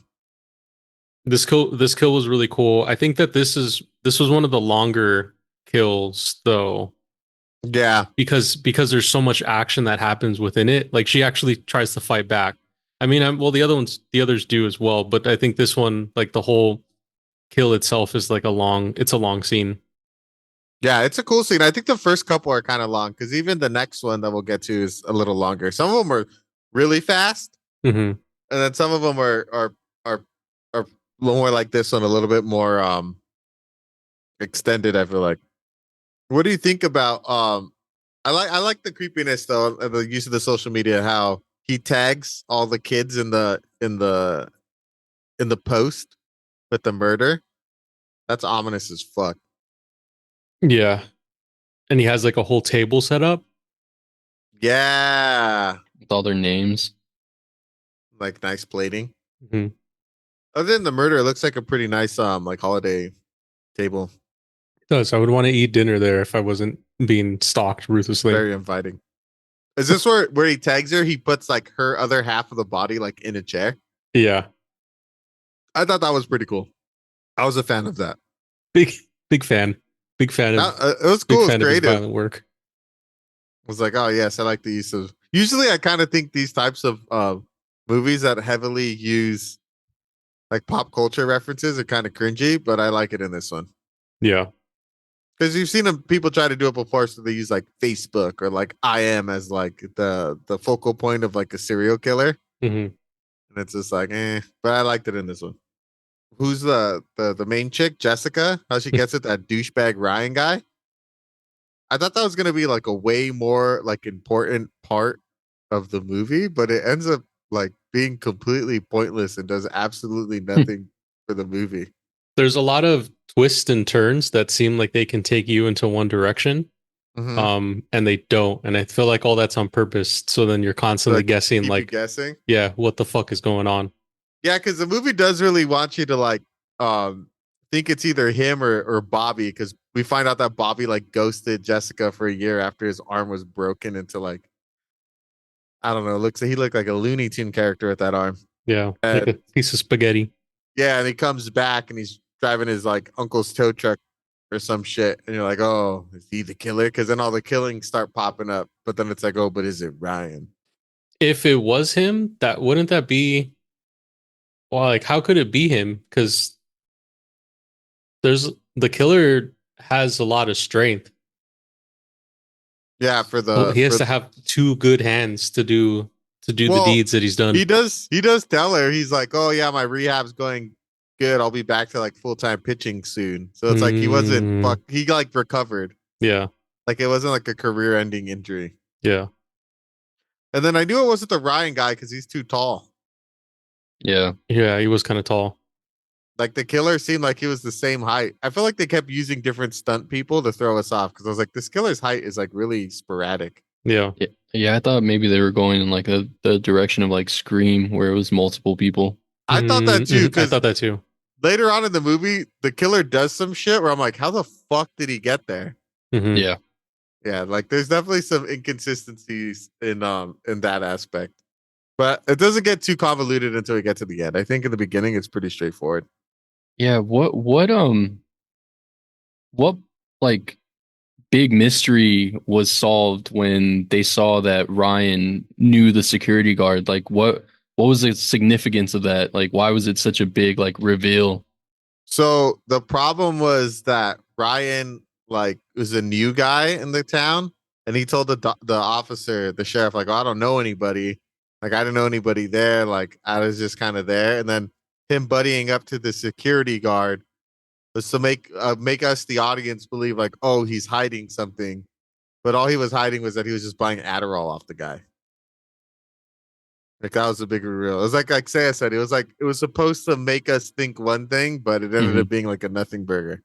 This kill was really cool. I think that this was one of the longer kills though, Yeah. because there's so much action that happens within it. Like she actually tries to fight back. I mean, well, the others do as well, but I think this one, like the whole kill itself, is like it's a long scene. Yeah, it's a cool scene. I think the first couple are kind of long because even the next one that we'll get to is a little longer. Some of them are really fast, Mm-hmm. and then some of them are more like this one, a little bit more extended. I feel like. What do you think about I like the creepiness though, of the use of the social media, how he tags all the kids in the post with the murder. That's ominous as fuck. Yeah, and he has like a whole table set up. Yeah. With all their names. Like nice plating. Mm-hmm. Other than the murder, it looks like a pretty nice like holiday table. It does. I would want to eat dinner there if I wasn't being stalked ruthlessly. Very inviting. Is this where he tags her? He puts like her other half of the body like in a chair. Yeah, I thought that was pretty cool. I was a fan of that. big fan. Big fan of It was big cool. It was fan of his creative. violent work. I was like, oh yes, I like the use of. Usually, I kind of think these types of movies that heavily use like pop culture references are kind of cringy, but I like it in this one Yeah. because you've seen people try to do it before, so they use like Facebook or like I am as like the focal point of like a serial killer, Mm-hmm. and it's just like, But I liked it in this one. Who's the main chick, Jessica? How she gets it? That douchebag Ryan guy. I thought that was gonna be like a way more like important part of the movie, but it ends up like being completely pointless and does absolutely nothing for the movie. There's a lot of twists and turns that seem like they can take you into one direction. And they don't. And I feel like all that's on purpose. So then you're constantly Like, guessing, keep you like, guessing. yeah, what the fuck is going on? Yeah, because the movie does really want you to like think it's either him or Bobby, because we find out that Bobby like ghosted Jessica for a year after his arm was broken into like, I don't know, he looked like a Looney Tune character with that arm. Yeah, like And a piece of spaghetti. yeah, and he comes back and he's driving his like uncle's tow truck or some shit, and you're like, oh, is he the killer? Because then all the killings start popping up, but then it's like, oh, but is it Ryan? If it was him, that wouldn't that be? Well, like, how could it be him? Because the killer has a lot of strength. Yeah, Well, he has to have two good hands to do the deeds that he's done. He does tell her, he's like, oh yeah, my rehab's going good. I'll be back to like full-time pitching soon. So it's like he wasn't he like recovered. Yeah. Like it wasn't like a career-ending injury. Yeah. And then I knew it wasn't the Ryan guy because he's too tall. Yeah. Yeah, he was kind of tall. Like the killer seemed like he was the same height. I feel like they kept using different stunt people to throw us off because I was like, this killer's height is like really sporadic. Yeah. Yeah, I thought maybe they were going in like the direction of like Scream, where it was multiple people. I thought that too. I thought that too. Later on in the movie, the killer does some shit where I'm like, how the fuck did he get there? Mm-hmm. Yeah. Yeah, like there's definitely some inconsistencies in that aspect. But it doesn't get too convoluted until we get to the end. I think in the beginning it's pretty straightforward. Yeah, what like big mystery was solved when they saw that Ryan knew the security guard? Like what was the significance of that? Like why was it such a big like reveal? So the problem was that Ryan like was a new guy in the town, and he told the officer, the sheriff, like, oh, I don't know anybody. Like I didn't know anybody there. Like I was just kind of there, and then him buddying up to the security guard was to make us, the audience, believe like, oh, he's hiding something, but all he was hiding was that he was just buying Adderall off the guy. Like that was a big reveal. It was like Saya said, it was supposed to make us think one thing, but it ended up being like a nothing burger.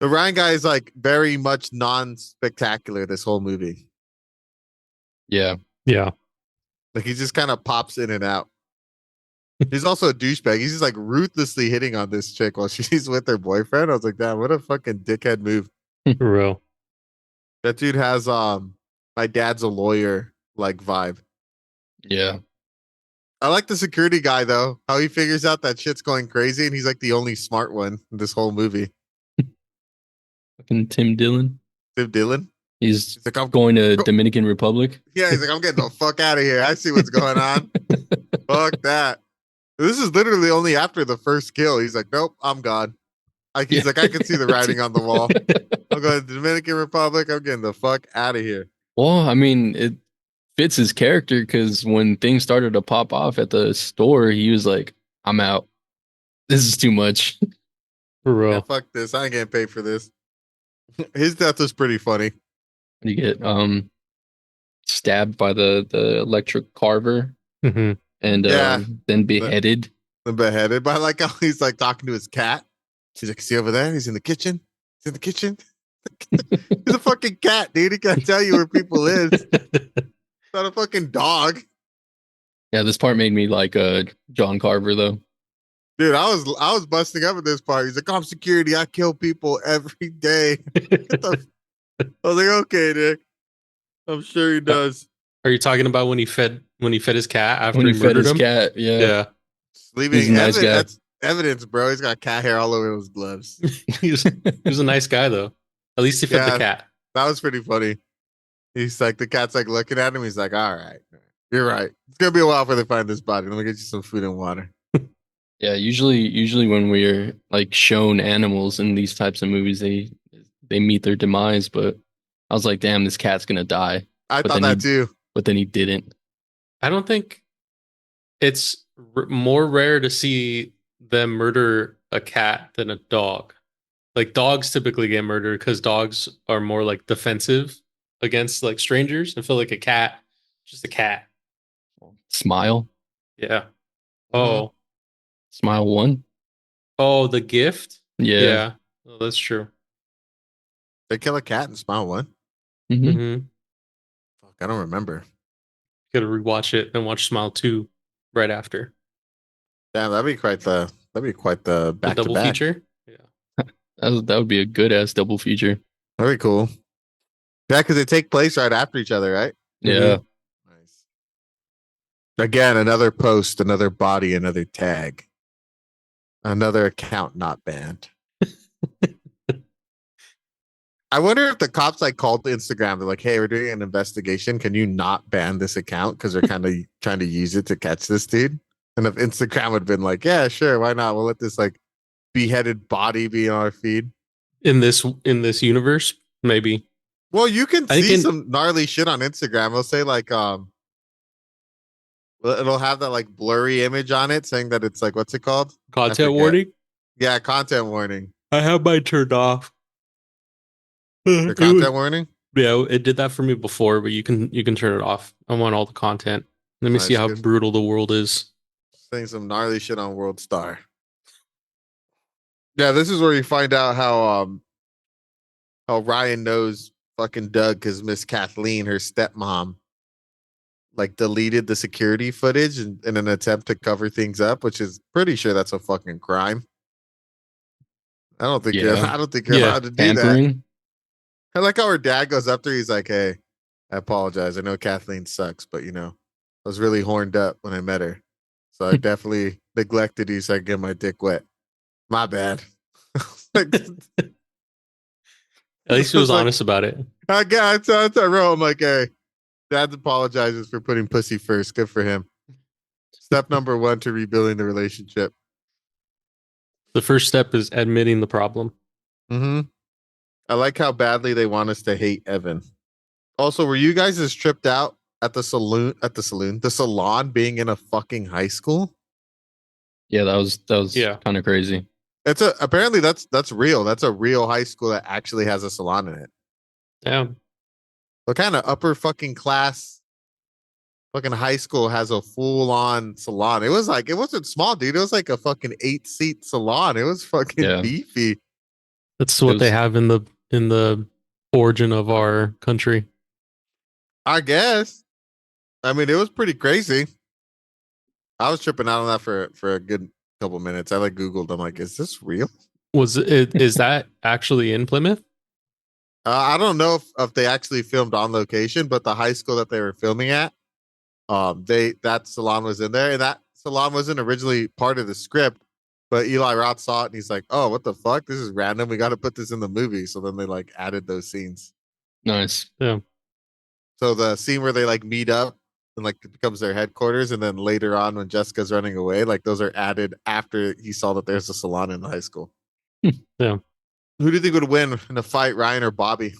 The Ryan guy is like very much non-spectacular this whole movie. Yeah. Yeah. Like he just kind of pops in and out. He's also a douchebag. He's just like ruthlessly hitting on this chick while she's with her boyfriend. I was like, damn, what a fucking dickhead move. For real. That dude has my dad's a lawyer like vibe. Yeah. I like the security guy though. How he figures out that shit's going crazy and he's like the only smart one in this whole movie. Fucking Tim Dillon. Tim Dillon. He's He's like, I'm going to Dominican Republic. Yeah, he's like, I'm getting the fuck out of here. I see what's going on. Fuck that. This is literally only after the first kill. He's like, nope, I'm gone. Like he's like, I can see the writing on the wall. I'm going to the Dominican Republic. I'm getting the fuck out of here. Well, I mean, it fits his character because when things started to pop off at the store, he was like, I'm out. This is too much. For real. Yeah, fuck this. I ain't getting paid for this. His death was pretty funny. You get stabbed by the electric carver Mm-hmm. and then beheaded. The beheaded by like how he's like talking to his cat. He's like, see over there? He's in the kitchen. He's in the kitchen. He's a fucking cat, dude. He can't tell you where people is. It's not a fucking dog. Yeah, this part made me like John Carver though. Dude, I was busting up at this part. He's like, I'm security. I kill people every day. I was like, okay, Nick. I'm sure he does. Are you talking about when he fed his cat after When he he fed murdered his him? cat, yeah. Yeah. Leaving He's a nice guy. That's evidence, bro. He's got cat hair all over his gloves. he was a nice guy though. At least he fed the cat. That was pretty funny. He's like, the cat's like looking at him. He's like, all right, you're right. It's gonna be a while before they find this body. Let me get you some food and water. Yeah, usually when we're like shown animals in these types of movies, they meet their demise. But I was like, damn, this cat's gonna die. I thought that too. But then he didn't. I don't think it's more rare to see them murder a cat than a dog. Like dogs typically get murdered because dogs are more like defensive against like strangers. I feel like a cat, just a cat. Smile. Yeah. Oh. Smile 1. Oh, the gift? Yeah. Yeah. Oh, that's true. They kill a cat in Smile 1? Mm-hmm. Mm-hmm. Fuck, I don't remember. Gotta rewatch it and watch Smile 2 right after. Damn, that'd be quite the The back double to back. feature? Yeah. That would be a good ass double feature. That'd be cool. Yeah, because they take place right after each other, right? Yeah. Nice. Again, another post, another body, another tag. Another account not banned. I wonder if the cops like called Instagram. They're like, "Hey, we're doing an investigation. Can you not ban this account? Because they're kind of trying to use it to catch this dude." And if Instagram had been like, "Yeah, sure, why not? We'll let this like beheaded body be on our feed." In this universe, maybe. Well, you can I think see some gnarly shit on Instagram. It'll say like, it'll have that like blurry image on it saying that it's like, what's it called? Content warning? Yeah, content warning. I have mine turned off. The content warning? Yeah, it did that for me before, but you can turn it off. I want all the content. Let me see how Good. brutal the world is. Saying some gnarly shit on World Star. Yeah, this is where you find out how Ryan knows fucking Doug because Miss Kathleen, her stepmom, like deleted the security footage in an attempt to cover things up, which is pretty sure that's a fucking crime. I don't think you're allowed to do Tampering. that. I like how her dad goes up to her. He's like, "Hey, I apologize. I know Kathleen sucks, but I was really horned up when I met her. So I definitely neglected you so I could get my dick wet. My bad." At least he was honest about it. I wrote. I'm like, "Hey, Dad apologizes for putting pussy first. Good for him. Step number 1 to rebuilding the relationship." The first step is admitting the problem. Mm-hmm. I like how badly they want us to hate Evan. Also, were you guys as tripped out at the salon being in a fucking high school? Yeah, that was kind of crazy. Apparently that's real. That's a real high school that actually has a salon in it. Yeah. What kind of upper fucking class fucking high school has a full on salon? It wasn't small, dude. It was like a fucking 8-seat salon. It was fucking beefy. That's what they have in the origin of our country. I guess. I mean, it was pretty crazy. I was tripping out on that for a good couple minutes. I like Googled. I'm like, is this real? Is that actually in Plymouth? I don't know if they actually filmed on location, but the high school that they were filming at, that salon was in there, and that salon wasn't originally part of the script, But Eli Roth saw it and he's like, "Oh, what the fuck? This is random. We got to put this in the movie." So then they like added those scenes. Nice. Yeah. So the scene where they like meet up and like it becomes their headquarters, and then later on when Jessica's running away, like those are added after he saw that there's a salon in the high school. Yeah. Who do you think would win in a fight, Ryan or Bobby?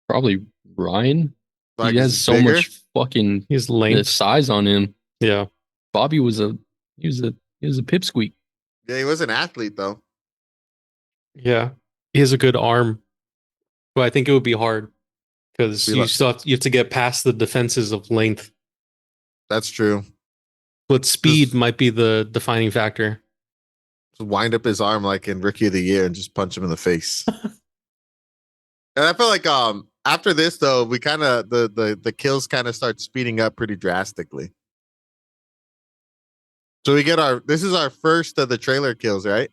Probably Ryan. Like, He has is so bigger? much fucking He's lame. size on him. Yeah. Bobby was a pipsqueak. Yeah, he was an athlete though. Yeah. He has a good arm. But I think it would be hard because Be you like- still you have to get past the defenses of length. That's true. But speed might be the defining factor. Just wind up his arm like in Rookie of the Year and just punch him in the face. And I feel like after this though, we kind of the kills kind of start speeding up pretty drastically. So we get this is our first of the trailer kills, right?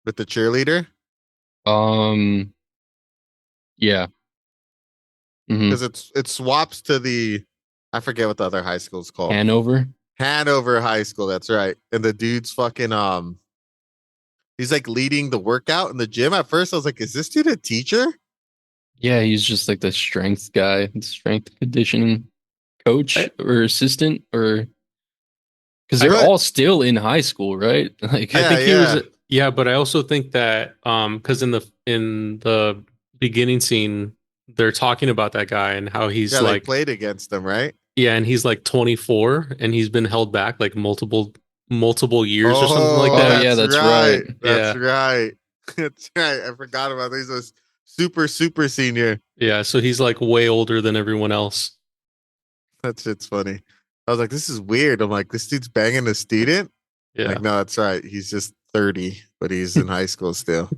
With the cheerleader, Yeah. because it swaps to the, I forget what the other high school's called. Hanover. Hanover High School. That's right. And the dude's fucking he's like leading the workout in the gym. At first, I was like, "Is this dude a teacher?" Yeah, he's just like the strength guy, the strength conditioning coach or assistant, or because they're all still in high school, right? Like, I Yeah, think he yeah. was but I also think that because in the beginning scene they're talking about that guy and how he's Yeah, they like played against them, right? and he's like 24 and he's been held back like multiple years or something like Oh, that. yeah, that's right. That's right. That's right. I forgot about this. He's a super senior. Yeah, so he's like way older than everyone else. That shit's funny. I was like, this is weird. I'm like, this dude's banging a student. Yeah. Like, no, that's right. He's just 30, but he's in high school still.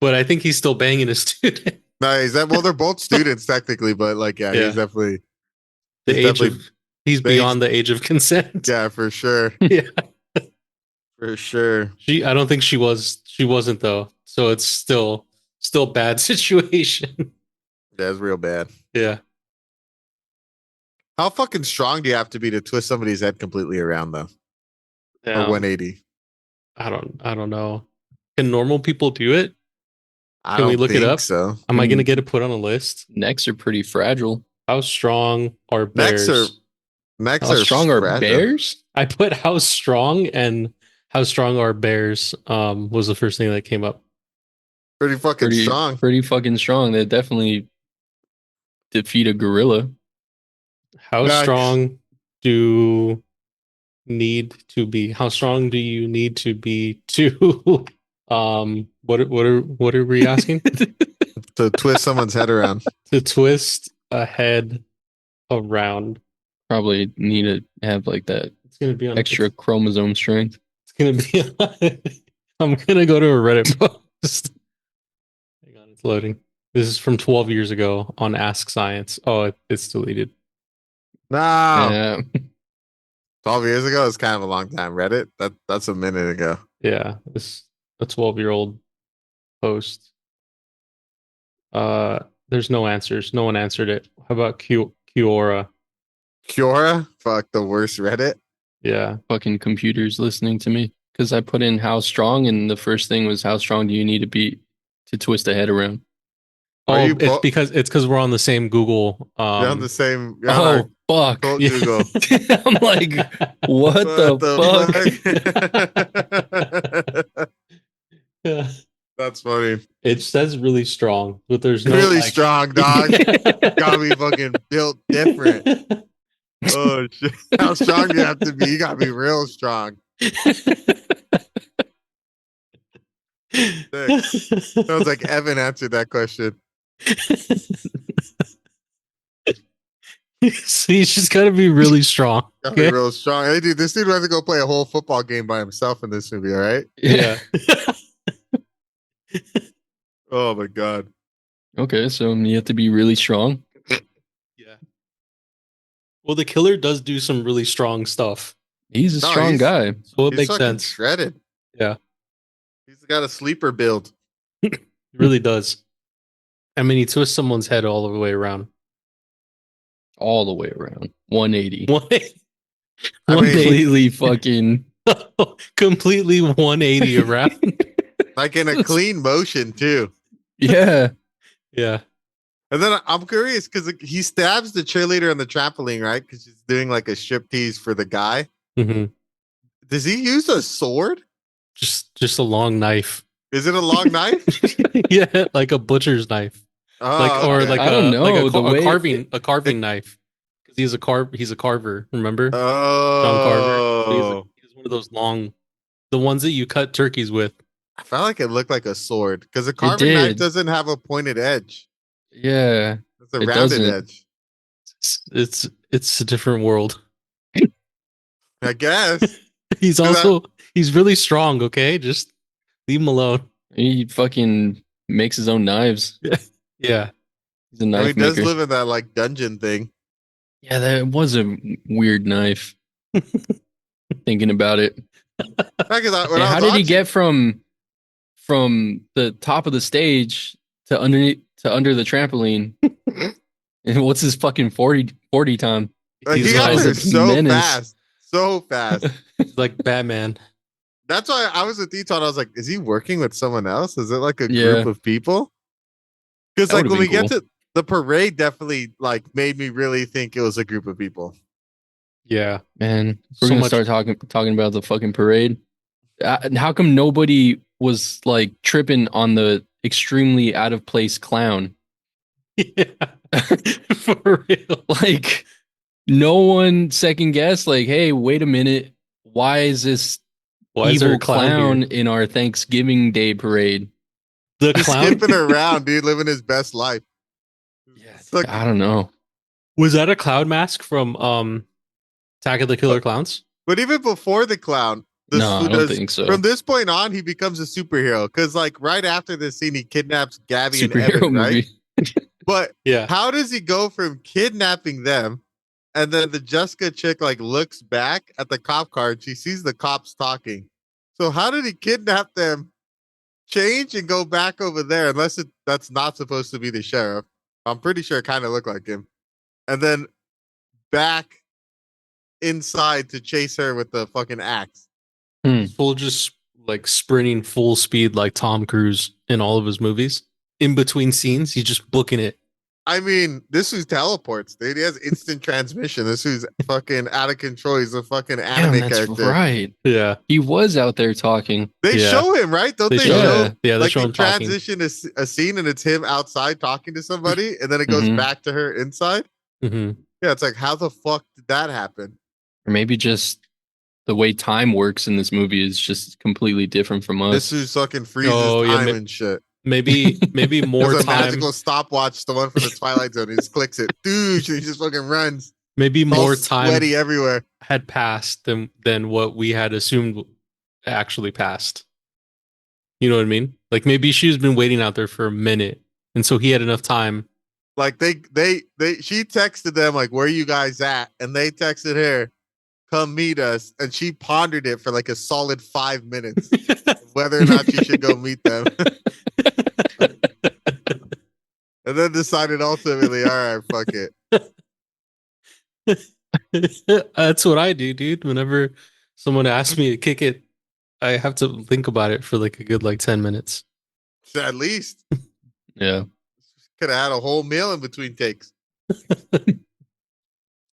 But I think he's still banging a student. No, he's that. Well, they're both students technically, but like, yeah, Yeah. he's definitely The he's age of he's the age- beyond the age of consent. yeah, for sure, Yeah. for sure. I don't think she wasn't though. So it's still bad situation. Yeah, it's real bad. Yeah. How fucking strong do you have to be to twist somebody's head completely around though, or 180? I don't know. Can normal people do it? I Can we don't look it think up? So Am I gonna get it put on a list? Necks are pretty fragile. How strong are necks bears? How strong are fragile. bears? I put how strong and how strong are bears was the first thing that came up. Pretty fucking strong. Pretty fucking strong. They definitely defeat a gorilla. How Yikes. strong do how strong do you need to be to what are we asking? To twist someone's head around. To twist a head around. Probably need to have like that It's gonna be on extra chromosome strength. It's gonna be I'm gonna go to a Reddit post. Hang on, it's loading. This is from 12 years ago on Ask Science. Oh, it's deleted. No, Yeah. 12 years ago is kind of a long time. Reddit, that's a minute ago. Yeah, it's a 12-year-old post. There's no answers. No one answered it. How about Kiora? Kiora, fuck, the worst Reddit. Yeah. Fucking computers listening to me because I put in how strong, and the first thing was how strong do you need to be to twist a head around. Are Oh, you it's because we're on the same Google. You're on the same. You're on our Fuck! cult Yeah. Google. I'm like, what the fuck? Yeah. That's funny. It says really strong, but there's no Really like- strong, dog. Gotta be fucking built different. Oh shit! How strong do you have to be? You gotta be real strong. Sounds like Evan answered that question. So he's just gotta be really strong. Gotta be Okay? real strong. Hey, dude, this dude has to go play a whole football game by himself in this movie. All right. Yeah. Oh my god. Okay, so you have to be really strong. Yeah. Well, the killer does do some really strong stuff, He's a No, strong he's- guy. so it He's makes fucking sense. shredded. Yeah. He's got a sleeper build. It really does. I mean, he twists someone's head all the way around. All the way around. 180. What? I mean, Completely fucking. Completely 180 around. like in a clean motion too. Yeah. Yeah. And then I'm curious because he stabs the cheerleader on the trampoline, right? Because she's doing like a striptease for the guy. hmm Does he use a sword? Just a long knife. Is it a long knife? Yeah, like a butcher's knife. Like Oh, or okay. like I don't know, the way a carving knife. Because he's a carver, remember? John Carver. So Oh, he's one of those long, the ones that you cut turkeys with. I felt like it looked like a sword because a It carving knife did. doesn't have a pointed edge. Yeah. It's a It rounded doesn't. edge. It's a different world. I guess. He's 'Cause also he's really strong, okay? Just leave him alone. He fucking makes his own knives. Yeah. He's a he knife does maker. live in that like dungeon thing. Yeah, that was a weird knife. Thinking about it. When Hey, I how was did he watching, get from the top of the stage to under the trampoline? And what's his fucking 40 time? he He's got guy's there a so menace. fast, so fast. He's like Batman. That's why I was with Deton. I was like, is he working with someone else? Is it like a Yeah. group of people? Because That like would've when we been get to the parade, definitely like made me really think it was a group of people. Yeah. Man, we're So gonna much start talking about the fucking parade. How come nobody was like tripping on the extremely out of place clown? Yeah. For real. Like, no one second guessed. Like, hey, wait a minute, why is this Why is there evil a clown clown here? in our Thanksgiving Day parade? The Just clown skipping around, dude, living his best life. Yeah, It's like, I don't know. was that a clown mask from Attack of the Killer but, Clowns? but even before the clown, No, I don't think so. from this point on, he becomes a superhero. Because like right after this scene, he kidnaps Gabby and Superhero Evan, right? movie. But Yeah. how does he go from kidnapping them and then the Jessica chick like looks back at the cop car and she sees the cops talking? So how did he kidnap them, change and go back over there? Unless that's not supposed to be the sheriff. I'm pretty sure it kind of looked like him. And then back inside to chase her with the fucking axe. Full just like sprinting full speed like Tom Cruise in all of his movies. In between scenes, he's just booking it. I mean, this who's teleports, dude. He has instant transmission. This who's fucking out of control. He's a fucking anime Damn, that's character. right. Yeah. He was out there talking. They Yeah. show him, right? Don't They they, show show? him. Yeah, they like show they him talking. transition a scene and it's him outside talking to somebody, and then it goes Mhm. back to her inside. hmm Yeah, it's like, how the fuck did that happen? Or maybe just the way time works in this movie is just completely different from This us. who's fucking freezes Oh, yeah, time and shit. Maybe more There's a time. magical stopwatch, the one from the Twilight Zone. He just clicks it, dude. He just fucking runs. Maybe It's all more time sweaty everywhere. had passed than what we had assumed actually passed. You know what I mean? Like maybe she's been waiting out there for a minute, and so he had enough time. Like she texted them like, "Where you guys at?" And they texted her, "Come meet us." And she pondered it for like a solid 5 minutes, whether or not she should go meet them, and then decided ultimately, all right, fuck it. That's what I do, dude. Whenever someone asks me to kick it, I have to think about it for like a good 10 minutes. At least Yeah. could have had a whole meal in between takes.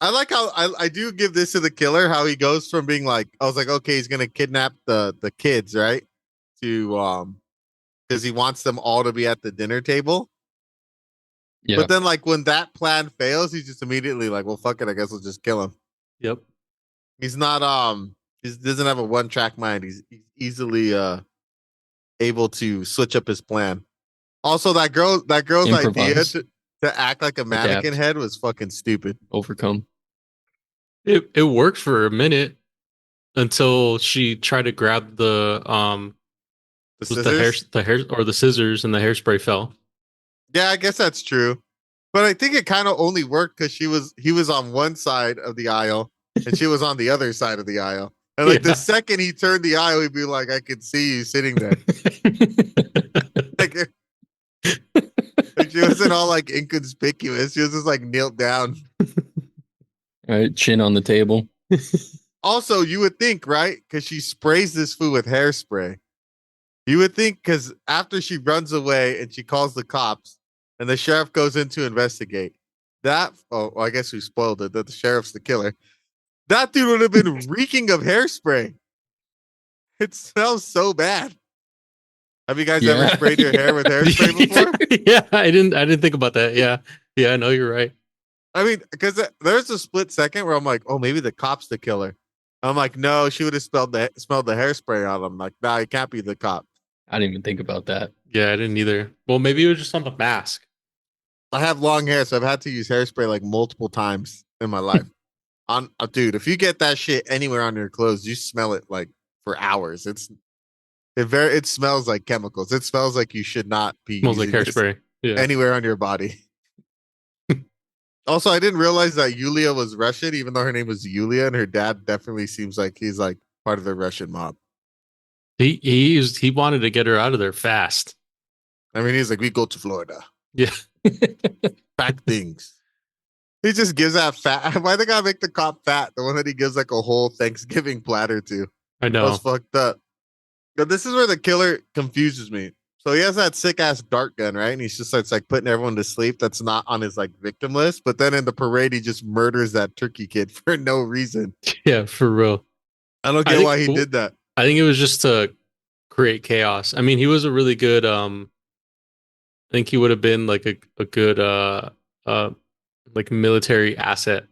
I like how I do give this to the killer, how he goes from being like, I was like, okay, he's gonna kidnap the kids, right? To because he wants them all to be at the dinner table. Yeah. But then like when that plan fails, he's just immediately like, well, fuck it, I guess we'll just kill him. Yep. He's not he doesn't have a one track mind. He's easily able to switch up his plan. Also, that girl's idea Improvise. to act like a mannequin head was fucking stupid. Overcome. It worked for a minute until she tried to grab the Scissors? the hair or the scissors and the hairspray fell. Yeah, I guess that's true. But I think it kind of only worked because he was on one side of the aisle and she was on the other side of the aisle. And like Yeah. the second he turned the aisle, he'd be like, I could see you sitting there. like, she wasn't all like inconspicuous. She was just like knelt down. All right, chin on the table. Also, you would think, right? Because she sprays this food with hairspray. You would think because after she runs away and she calls the cops and the sheriff goes in to investigate, well, I guess we spoiled it, that the sheriff's the killer. That dude would have been reeking of hairspray. It smells so bad. Have you guys ever sprayed your hair with hairspray before? Yeah, I didn't think about that. Yeah, no, you're right. I mean, because there's a split second where I'm like, oh, maybe the cop's the killer. I'm like, no, she would have smelled the hairspray on him. Like, nah, it can't be the cop. I didn't even think about that. Yeah, I didn't either. Well, maybe it was just on the mask. I have long hair, so I've had to use hairspray like multiple times in my life. Dude, if you get that shit anywhere on your clothes, you smell it like for hours. It smells like chemicals. It smells like you should not be Smells like using this hairspray. Yeah. anywhere on your body. Also, I didn't realize that Yulia was Russian, even though her name was Yulia, and her dad definitely seems like he's like part of the Russian mob. He wanted to get her out of there fast. I mean, he's like, we go to Florida. Yeah. Pack things. He just gives that fat. Why they gotta make the cop fat? The one that he gives like a whole Thanksgiving platter to. I know. That's fucked up. But this is where the killer confuses me. So he has that sick ass dart gun, right? And he's just it's like putting everyone to sleep that's not on his like victim list. But then in the parade, he just murders that turkey kid for no reason. Yeah, for real. I don't get why he did that. I think it was just to create chaos. I mean, he was a really good I think he would have been like a good like military asset.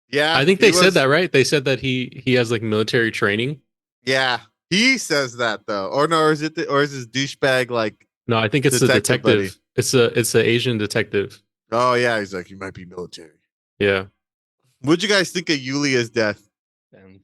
Yeah. I think they said that, right? They said that he has like military training. Yeah. He says that though. Or no, or is his douchebag like no, I think it's the detective. Buddy. It's the Asian detective. Oh yeah, he's like, you might be military. Yeah. What'd you guys think of Yulia's death?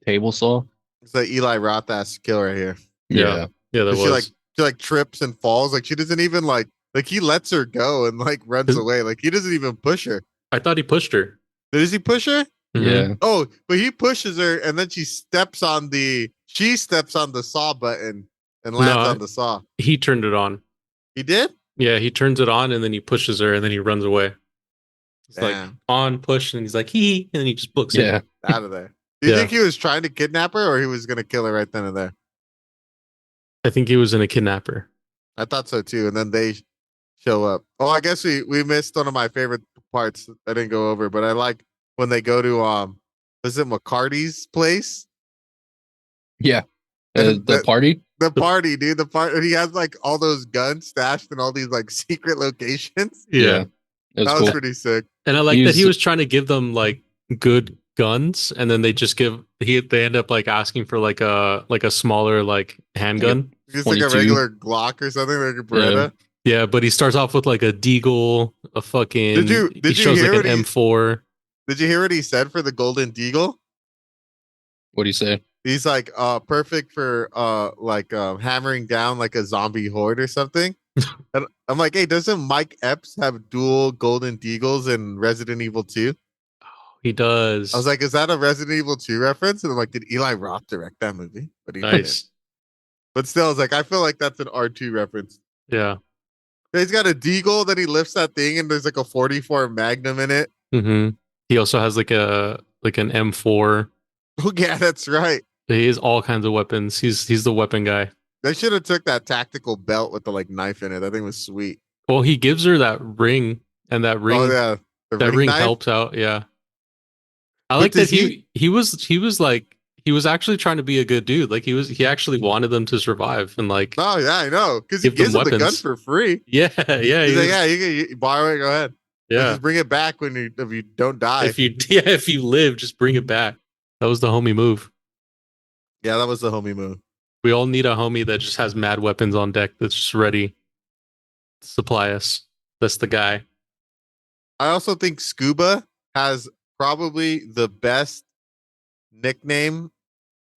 Table saw. It's like Eli Roth ass kill right here. Yeah, that was. She like trips and falls. Like she doesn't even like he lets her go and like runs away. Like he doesn't even push her. I thought he pushed her. Does he push her? Mm-hmm. Yeah. Oh, but he pushes her and then she steps on the saw button and lands on the saw. He turned it on. He did? Yeah, he turns it on and then he pushes her and then he runs away. It's like on, push, and he's like, and then he just books it out of there. Do you think he was trying to kidnap her or he was going to kill her right then and there? I think he was in a kidnapper. I thought so too. And then they show up. Oh, I guess we missed one of my favorite parts. I didn't go over, but I like when they go to was it McCarty's place? Yeah. The party? The party, dude. The party. He has like all those guns stashed in all these like secret locations. Yeah. That was cool. Pretty sick. And I like that he was trying to give them like good guns, and then they just they end up like asking for like a smaller like handgun. Just like a regular Glock or something, like a Beretta. Yeah, but he starts off with like a Deagle, a fucking. Did you shows hear like an M4. Did you hear what he said for the Golden Deagle? What do you say? He's like perfect for hammering down like a zombie horde or something. And I'm like, hey, doesn't Mike Epps have dual Golden Deagles in Resident Evil 2? Oh, he does. I was like, is that a Resident Evil 2 reference? And I'm like, did Eli Roth direct that movie? But he didn't. But still, I was like, I feel like that's an R2 reference. Yeah. He's got a Deagle, then he lifts that thing and there's like a 44 Magnum in it. Mm-hmm. He also has like an M4. Oh yeah, that's right. He has all kinds of weapons. He's the weapon guy. They should have took that tactical belt with the like knife in it. That thing was sweet. Well, he gives her that ring, and that ring. Oh yeah, that ring helps out. Yeah, I like that he was actually trying to be a good dude. Like he actually wanted them to survive and like. Oh yeah, I know, because he gives them the gun for free. Yeah. He's like, yeah, you can borrow it. Go ahead. Yeah, just bring it back if you don't die. If you live, just bring it back. That was the homie move. Yeah, that was the homie move. We all need a homie that just has mad weapons on deck that's just ready to supply us. That's the guy. I also think Scuba has probably the best nickname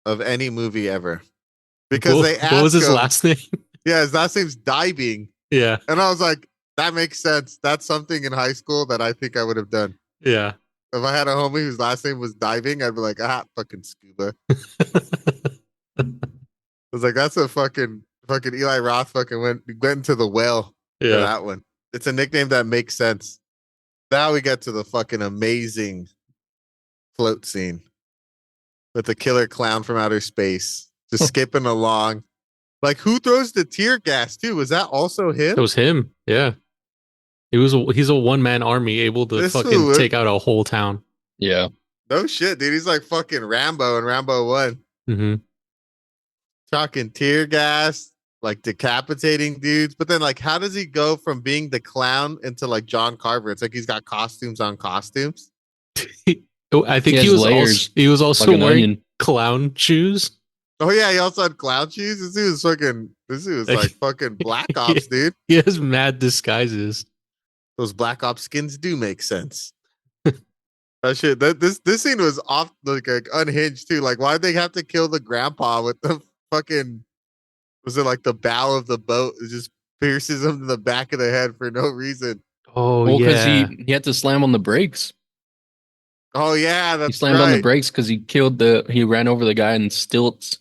of any movie ever. Because they asked what was his last name? Yeah, his last name's Diving. Yeah. And I was like, that makes sense. That's something in high school that I think I would have done. Yeah. If I had a homie whose last name was Diving, I'd be like, fucking Scuba. I was like, that's a fucking Eli Roth fucking went into the well for that one. It's a nickname that makes sense. Now we get to the fucking amazing float scene. with the killer clown from outer space, just skipping along. Like, who throws the tear gas too? Was that also him? It was him. Yeah. He's a one man army able to This fucking fool- take out a whole town. Yeah. No shit, dude. He's like fucking Rambo in Rambo 1. Hmm. Talking tear gas, like decapitating dudes. But then, like, how does he go from being the clown into like John Carver? It's like he's got costumes on costumes. I think He has layers, he was also like an wearing onion. clown shoes. Oh yeah, he also had clown shoes. This dude was like fucking Black Ops, dude. He has mad disguises. Those Black Ops skins do make sense. That shit. This scene was off like unhinged too. Like, why'd they have to kill the grandpa with the fucking? Was it like the bow of the boat? It just pierces him in the back of the head for no reason. Oh Well, because yeah. he had to slam on the brakes. Oh yeah, He that's slammed right. on the brakes because he ran over the guy in stilts.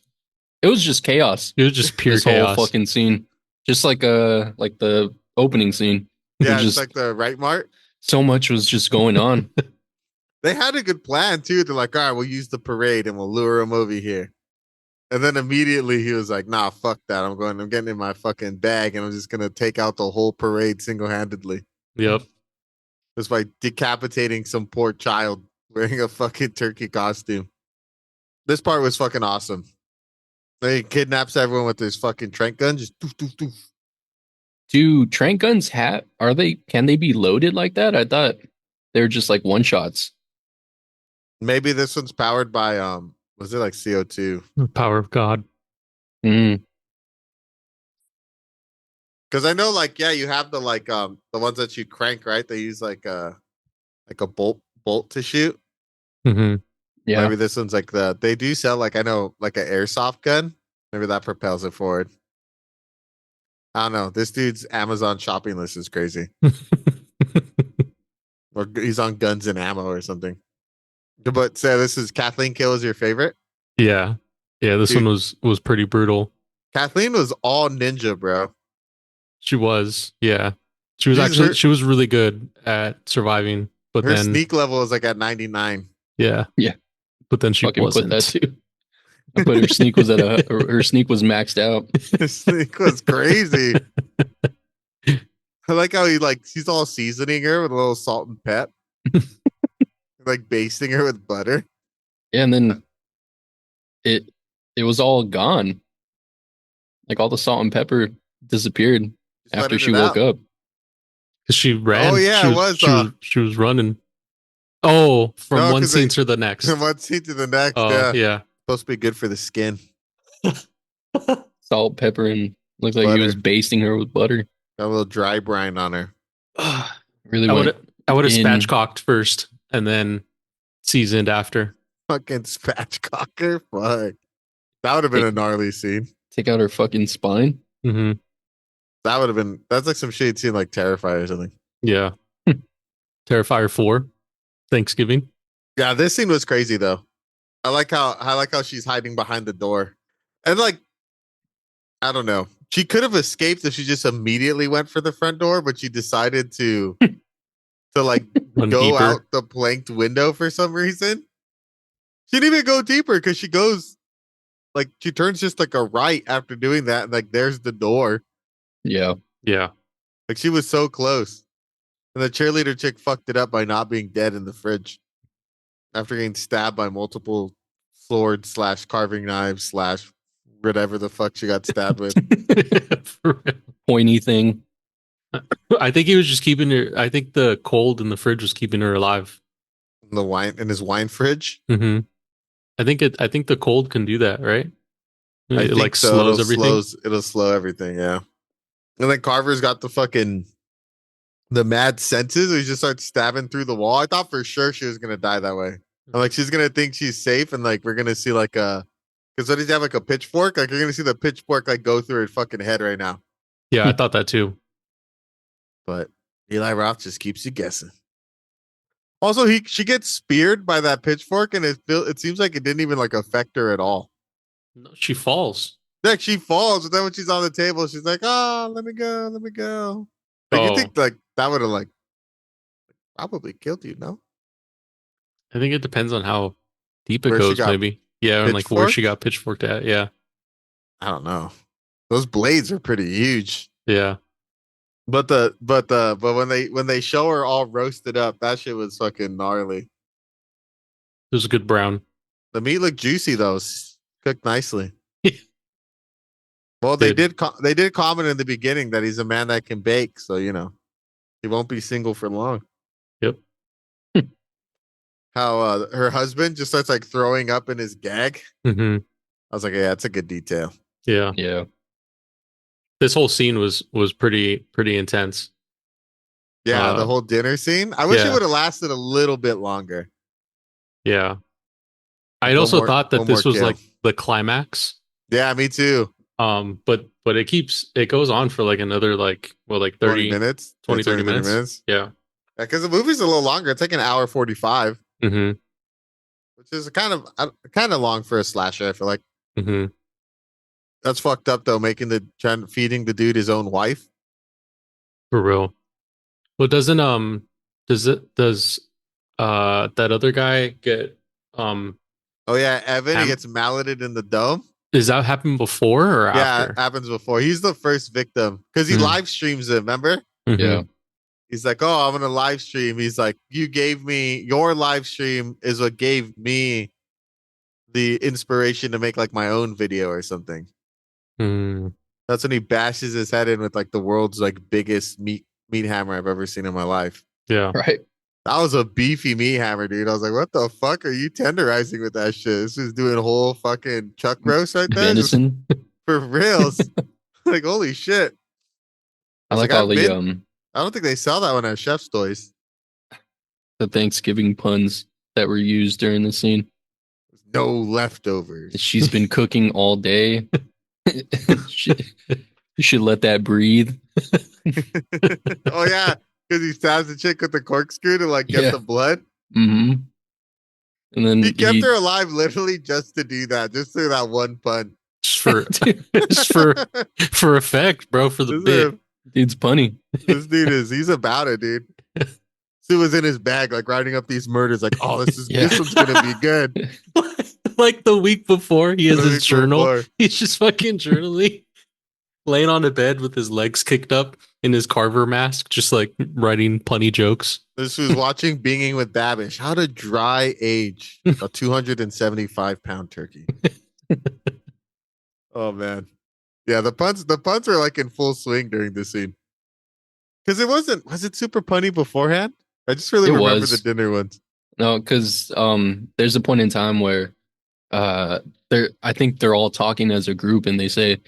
It was just chaos. It was just pure This chaos. whole fucking scene, just like the opening scene. It Yeah, was it's just like the right mart. so much was just going on. They had a good plan too. They're like, all right, we'll use the parade and we'll lure him over here. And then immediately he was like, nah, fuck that. I'm getting in my fucking bag and I'm just gonna take out the whole parade single-handedly. Yep. Just by decapitating some poor child wearing a fucking turkey costume. This part was fucking awesome. He kidnaps everyone with his fucking Trent gun, just doof, doof, doof. Do trank guns can they be loaded like that? I thought they were just like one shots. Maybe this one's powered by was it like CO2? The power of God. Mm, Because I know, like, yeah, you have the the ones that you crank, right? They use like a bolt to shoot. Hmm. yeah. Maybe this one's like they do sell like I know like an airsoft gun. Maybe that propels it forward. I don't know. This dude's Amazon shopping list is crazy. Or he's on guns and ammo or something. But say this is Kathleen Kill is your favorite. Yeah. Yeah, this Dude. one was pretty brutal. Kathleen was all ninja, bro. She was. Yeah. She was She's her- really good at surviving, but Her then sneak level is like at 99. yeah. Yeah. But then she Fucking wasn't. put that too. I put her sneak was her sneak was maxed out. Her sneak was crazy. I like how he's all seasoning her with a little salt and pep. Like basting her with butter. Yeah, and then it was all gone. Like all the salt and pepper disappeared Just after letting she it woke out. up. Because she ran. Oh, yeah, it was, She was running. Oh, from No, one 'cause scene they- to the next. From one scene to the next. Oh, Yeah. yeah. Supposed to be good for the skin. Salt, pepper, and looked like he Butter. was basting her with butter. Got a little dry brine on her. Really I went would have in. spatchcocked first and then seasoned after. Fucking spatchcocker. Fuck. That would have been a gnarly scene. Take out her fucking spine. Hmm. That would have been that's like some shit you'd see in like Terrifier or something. Yeah. Terrifier 4. Thanksgiving. Yeah, this scene was crazy though. I like how she's hiding behind the door. And like I don't know. She could have escaped if she just immediately went for the front door, but she decided to like Run go deeper. out the planked window for some reason. She didn't even go deeper because she goes like she turns just like a right after doing that, and like there's the door. Yeah. Yeah. Like she was so close. And the cheerleader chick fucked it up by not being dead in the fridge. After getting stabbed by multiple swords / carving knives / whatever the fuck she got stabbed with. For real. Pointy thing. I think he was just keeping her. I think the cold in the fridge was keeping her alive. In his wine fridge. Hmm. I think the cold can do that, right? I It think like so. slows everything. It'll slow everything, yeah. And then Carver's got the mad senses. He just starts stabbing through the wall. I thought for sure she was gonna die that way. I'm like, she's gonna think she's safe, and like we're gonna see like because what does he have like a pitchfork? Like you're gonna see the pitchfork like go through her fucking head right now. Yeah, I thought that too. But Eli Roth just keeps you guessing. Also, she gets speared by that pitchfork, and it seems like it didn't even like affect her at all. No, she falls. Like she falls, but then when she's on the table, she's like, "Oh, let me go, let me go." Like Oh. you think like that would have like probably killed you, no? I think it depends on how deep it Where she goes. got- Maybe. Yeah, and like where she Pitchfork? got pitchforked at. Yeah, I don't know. Those blades are pretty huge. yeah. But when they show her all roasted up, that shit was fucking gnarly. It was a good brown. The meat looked juicy though, cooked nicely. Did. Well, they did comment in the beginning that he's a man that can bake, so you know he won't be single for long. Yep. How her husband just starts like throwing up in his gag. Hmm. I was like, yeah, that's a good detail. Yeah. Yeah. This whole scene was pretty intense. Yeah, the whole dinner scene. I wish it yeah. would have lasted a little bit longer. Yeah. I also thought that this was kill. like the climax. Yeah, me too. But it goes on for like another like 30 20 minutes. 20 30 minutes. Yeah. Because the movie's a little longer. It's like an hour 45, Mm-hmm. which is kind of long for a slasher. I feel like Mm-hmm. that's fucked up though. Feeding the dude his own wife. For real. Well, does that other guy get Oh yeah, Evan. He gets malleted in the dome. Does that happen before or Yeah, after? it happens before. He's the first victim because he live streams it. Remember? Mhm. Yeah. He's like, "Oh, I'm gonna live stream." He's like, "You gave me your live stream is what gave me the inspiration to make like my own video or something." Mm. That's when he bashes his head in with like the world's like biggest meat hammer I've ever seen in my life. Yeah. Right. That was a beefy meat hammer, dude. I was like, "What the fuck are you tenderizing with that shit?" This is doing whole fucking chuck roast right there, just Venison. for reals. Like, holy shit! I like all the I don't think they sell that one at Chef's Toys. Thanksgiving puns that were used during the scene. No leftovers. She's been cooking all day. You should let that breathe. Oh yeah, because he stabs the chick with the corkscrew to like get Yeah. the blood. Mm-hmm. And then He kept her alive literally just to do that, just through that one pun. Just for effect, bro, for the bit. Dude's punny. This dude he's about it, dude. Sue was in his bag, like writing up these murders, like, oh, this one's gonna be good. Like the week before, he has The his week journal. before. He's just fucking journaling, laying on a bed with his legs kicked up in his Carver mask, just like writing punny jokes. This was watching Binging with Babish. How to dry age a 275-pound turkey. Oh man. Yeah, the puns were like in full swing during this scene. Because was it super punny beforehand? I just really remember the dinner ones. No, because there's a point in time where I think they're all talking as a group and they say,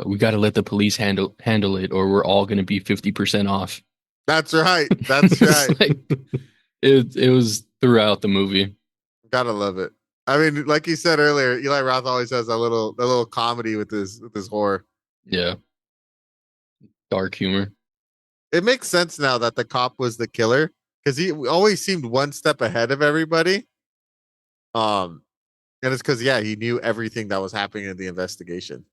we got to let the police handle it or we're all going to be 50% off. That's right. That's right. Like, it was throughout the movie. Gotta love it. I mean, like you said earlier, Eli Roth always has a little comedy with this horror. Yeah. Dark humor. It makes sense now that the cop was the killer because he always seemed one step ahead of everybody. And it's because he knew everything that was happening in the investigation.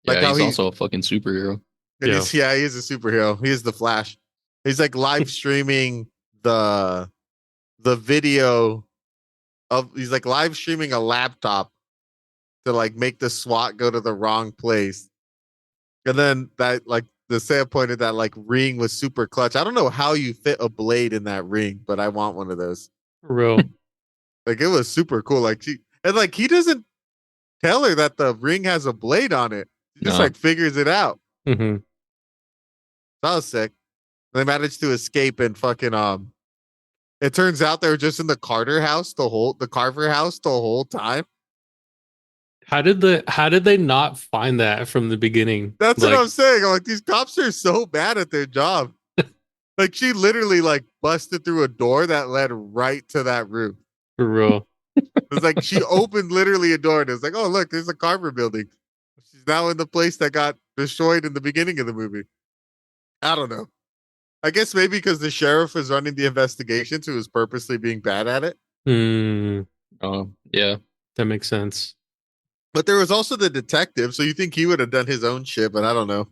Like he's also a fucking superhero. Yeah. He is a superhero. He is the Flash. He's like live streaming the video he's like live streaming a laptop to like make the SWAT go to the wrong place. And then that like the Sam pointed that like ring was super clutch. I don't know how you fit a blade in that ring, but I want one of those. For real. Like it was super cool. Like he doesn't tell her that the ring has a blade on it. He just like figures it out. Mm-hmm. That was sick. They managed to escape and fucking it turns out they were just in the Carver house the whole time. How did they not find that from the beginning? That's what I'm saying. I'm like, these cops are so bad at their job. Like she literally like busted through a door that led right to that room. For real. It's like she opened literally a door and it's like, oh look, there's a Carver building. She's now in the place that got destroyed in the beginning of the movie. I don't know. I guess maybe because the sheriff is running the investigation, so he was purposely being bad at it. Oh, yeah. That makes sense. But there was also the detective, so you think he would have done his own shit, but I don't know.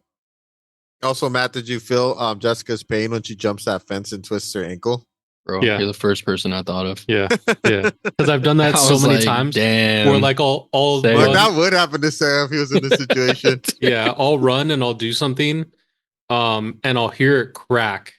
Also, Matt, did you feel Jessica's pain when she jumps that fence and twists her ankle? bro. Yeah. You're the first person I thought of. Yeah, yeah. Because I've done that I so was many like, times. damn. Where like I'll Same. Like run, that would happen to Sam if he was in this situation. yeah, I'll run and I'll do something, and I'll hear it crack,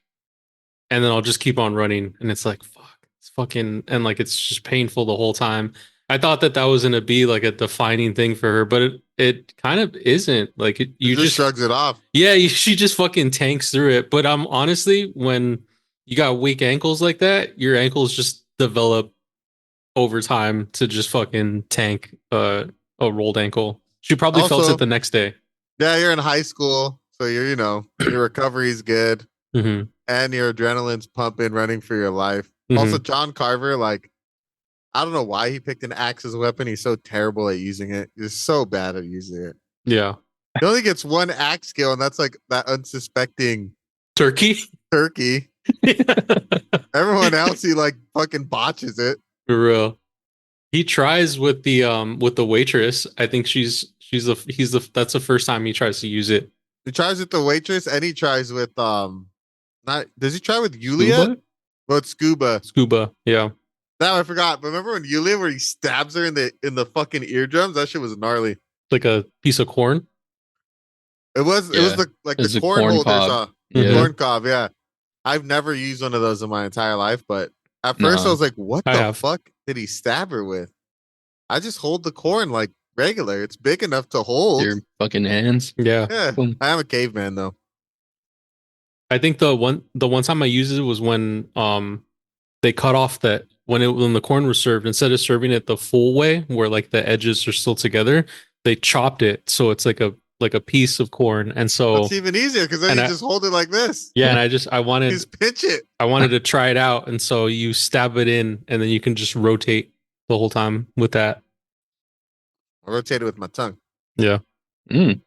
and then I'll just keep on running, and it's like fuck, it's fucking, and like it's just painful the whole time. I thought that was gonna be like a defining thing for her, but it kind of isn't. Like You just shrugs it off. yeah, she just fucking tanks through it. But I'm honestly, when you got weak ankles like that, your ankles just develop over time to just fucking tank a rolled ankle. She probably felt Also- it the next day. Yeah, you're in high school, so your recovery's good, Mm-hmm. and your adrenaline's pumping, running for your life. Mhm. Also, John Carver, like, I don't know why he picked an axe as a weapon. He's so terrible at using it. He's so bad at using it. Yeah. He only gets one axe skill, and that's like that unsuspecting Turkey. turkey. Everyone else, he like fucking botches it. For real. He tries with the waitress. I think that's the first time he tries to use it. He tries with the waitress, and he tries with not does he try with Yulia? Scuba? Well, it's Scuba. Scuba. Yeah. Now I forgot. But remember when Yulia, where he stabs her in the fucking eardrums? That shit was gnarly. Like a piece of corn. It was Yeah. the It was the a corn corn holders. cob. Mhm. Corn cob. Yeah, I've never used one of those in my entire life. But at first, Nah. I was like, "What I the have. fuck did he stab her with?" I just hold the corn like regular. It's big enough to hold. Your fucking hands. Yeah. Yeah, Boom. I am a caveman though. I think the one time I used it was when they cut off that when the corn was served, instead of serving it the full way where like the edges are still together, they chopped it so it's like a piece of corn. And so That's even easier because then and you I- just hold it like this. yeah, and I You wanted just pinch it. to try it out, and so you stab it in and then you can just rotate the whole time with that. I rotate it with my tongue. Yeah. Mm.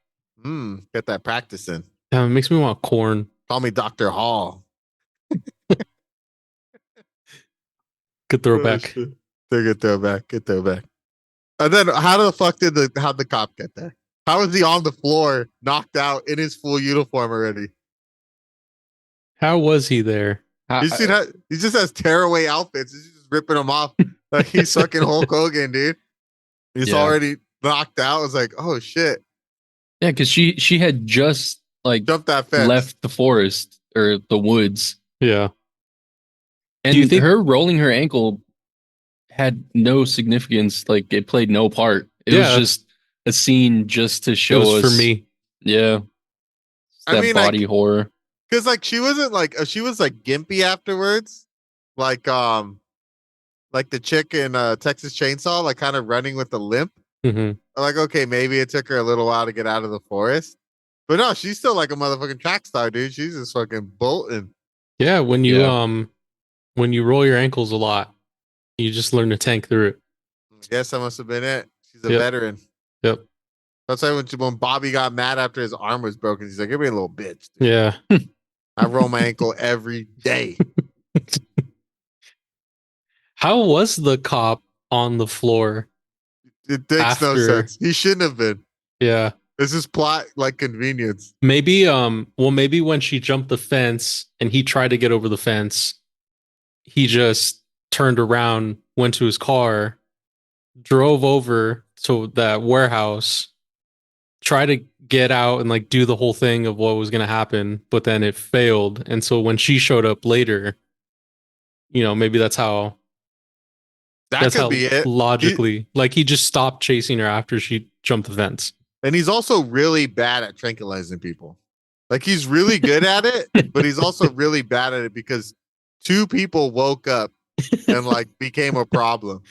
Get that practice in. Yeah, it makes me want corn. Call me Dr. Hall. Good throwback. They're good throwback. Good throwback. And then how the fuck how'd the cop get there? How was he on the floor, knocked out in his full uniform already? How was he there? You see that? He just has tearaway outfits. He's just ripping them off like he's fucking Hulk Hogan, dude. He's Yeah. already knocked out. I was like, oh shit. Yeah, because she had just like Jump that fence. left the forest or the woods, Yeah. and you think- her rolling her ankle had no significance. Like it played no part. It Yeah. was just a scene just to It show was us. for me. Yeah, I that mean, body horror. Because like she wasn't like she was like gimpy afterwards, like the chick in Texas Chainsaw, like kind of running with a limp. Hmm. I'm like, okay, maybe it took her a little while to get out of the forest, but no, she's still like a motherfucking track star, dude. She's just fucking bolting. Yeah, when you Yeah. when you roll your ankles a lot, you just learn to tank through it. Yes, that must have been it. She's a Yep. veteran. Yep. That's why when Bobby got mad after his arm was broken, he's like, "Give me a little bitch." Dude. Yeah. I roll my ankle every day. How was the cop on the floor? It makes no After- sense. He shouldn't have been. Yeah. This is plot like convenience. Maybe maybe when she jumped the fence and he tried to get over the fence, he just turned around, went to his car, drove over to that warehouse, tried to get out and like do the whole thing of what was going to happen, but then it failed. And so when she showed up later, maybe that's how That could be it. logically, like he just stopped chasing her after she jumped the fence. And he's also really bad at tranquilizing people. Like he's really good at it, but he's also really bad at it because two people woke up and like became a problem.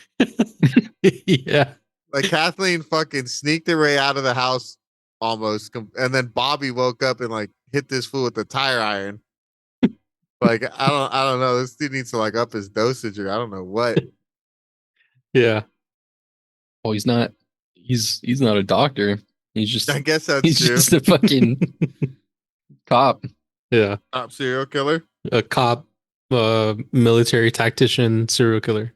Yeah. Like Kathleen fucking sneaked her way out of the house almost, and then Bobby woke up and like hit this fool with the tire iron. Like I don't know. This dude needs to like up his dosage or I don't know what. Yeah. Oh, he's not a doctor. He's just I guess that's he's true. just a fucking cop. Yeah. Top serial killer. A cop, military tactician, serial killer.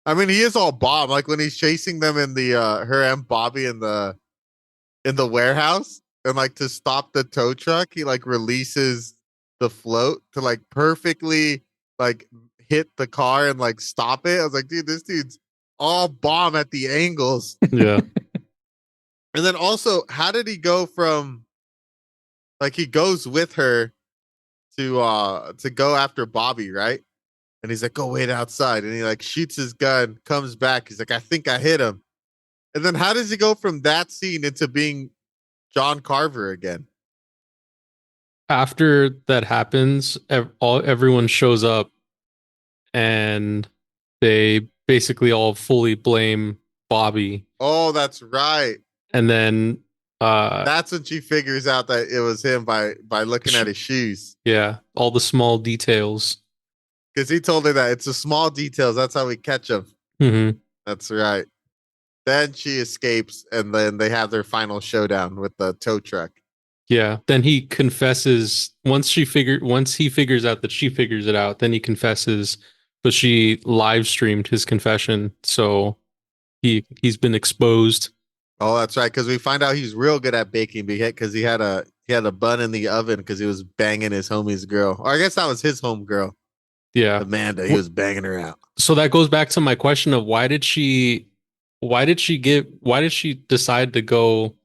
I mean, he is all Bob. Like when he's chasing them in the her and Bobby in the warehouse, and like to stop the tow truck, he like releases the float to like perfectly like hit the car and like stop it. I was like, dude, this dude's all bomb at the angles. Yeah. And then also, how did he go from like he goes with her to go after Bobby, right? And he's like, go wait outside. And he like shoots his gun, comes back. He's like, I think I hit him. And then how does he go from that scene into being John Carver again? After that happens, everyone shows up and they basically all fully blame Bobby. Oh, that's right. And then That's when she figures out that it was him by looking at his shoes. yeah, all the small details. Because he told her that it's the small details. That's how we catch him. Mm-hmm. That's right. Then she escapes, and then they have their final showdown with the tow truck. Yeah. Then he confesses once he figures out that she figures it out, then he confesses, but she live streamed his confession. So he's been exposed. Oh, that's right. Because we find out he's real good at baking because he had a bun in the oven because he was banging his homie's girl. Or I guess that was his home girl, Yeah. Amanda. He was banging her out. So that goes back to my question of why did she decide to go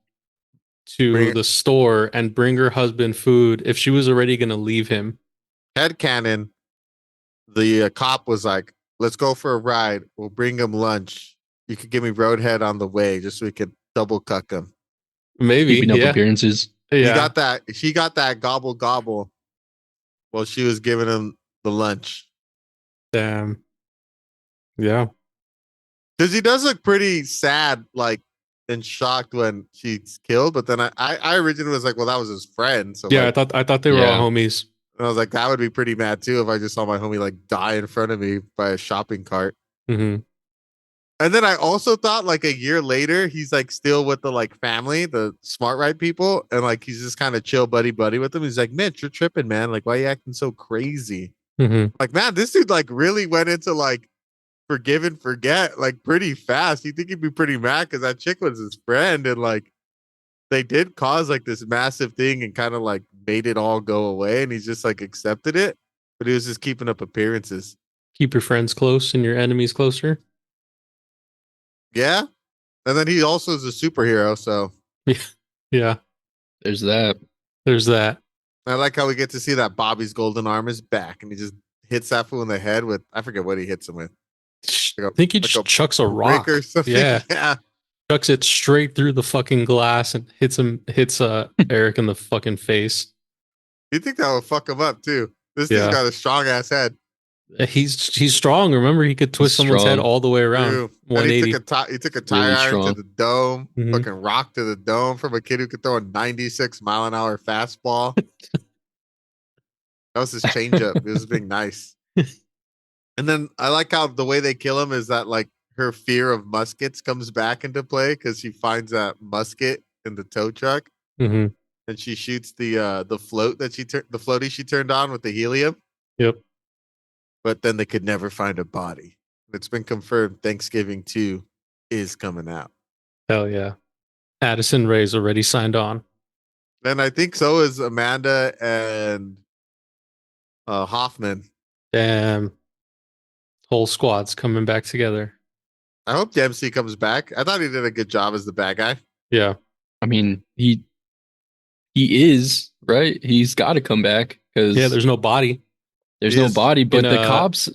to the store and bring her husband food if she was already going to leave him? Headcanon, the cop was like, let's go for a ride. We'll bring him lunch. You could give me roadhead on the way just so we could double cuck him. Maybe. Keeping up appearances. Yeah. She got that gobble gobble while she was giving him the lunch. Damn. Yeah. Because he does look pretty sad, like, and shocked when she's killed. But then I originally was like, well, that was his friend. So Yeah, like, I thought they were all homies. And I was like, that would be pretty mad too if I just saw my homie like die in front of me by a shopping cart. Mm-hmm. And then I also thought like a year later, he's like still with the like family, the smart right people, and like he's just kind of chill buddy with them. He's like, Mitch, you're tripping, man. Like, why are you acting so crazy? Mm-hmm. Like, man, this dude like really went into like forgive and forget like pretty fast. You think he'd be pretty mad because that chick was his friend, and like they did cause like this massive thing and kind of like made it all go away, and he's just like accepted it, but he was just keeping up appearances. Keep your friends close and your enemies closer. Yeah. And then he also is a superhero, so Yeah. There's that. There's that. I like how we get to see that Bobby's golden arm is back, and he just hits that fool in the head with I forget what he hits him with. I think he just chucks a rock. Or something. Yeah. Yeah. Chucks it straight through the fucking glass and hits Eric in the fucking face. You think that would fuck him up too? This Yeah. dude's got a strong ass head. He's strong. Remember, he could twist someone's head all the way around. True. And 180. he took a tire Really iron to strong. the dome, Mhm. fucking rock to the dome from a kid who could throw a 96-mile-an-hour fastball. That was his changeup. It was being nice. And then I like how the way they kill him is that like her fear of muskets comes back into play because she finds that musket in the tow truck, Mm-hmm. and she shoots the float that the floaty she turned on with the helium. Yep. But then they could never find a body. It's been confirmed Thanksgiving 2 is coming out. Hell yeah. Addison Rae's already signed on. And I think so is Amanda and Hoffman. Damn. Whole squad's coming back together. I hope Dempsey comes back. I thought he did a good job as the bad guy. Yeah. I mean, he is, right? He's got to come back because Yeah, there's no body. there's He no is body. But in the a- cops,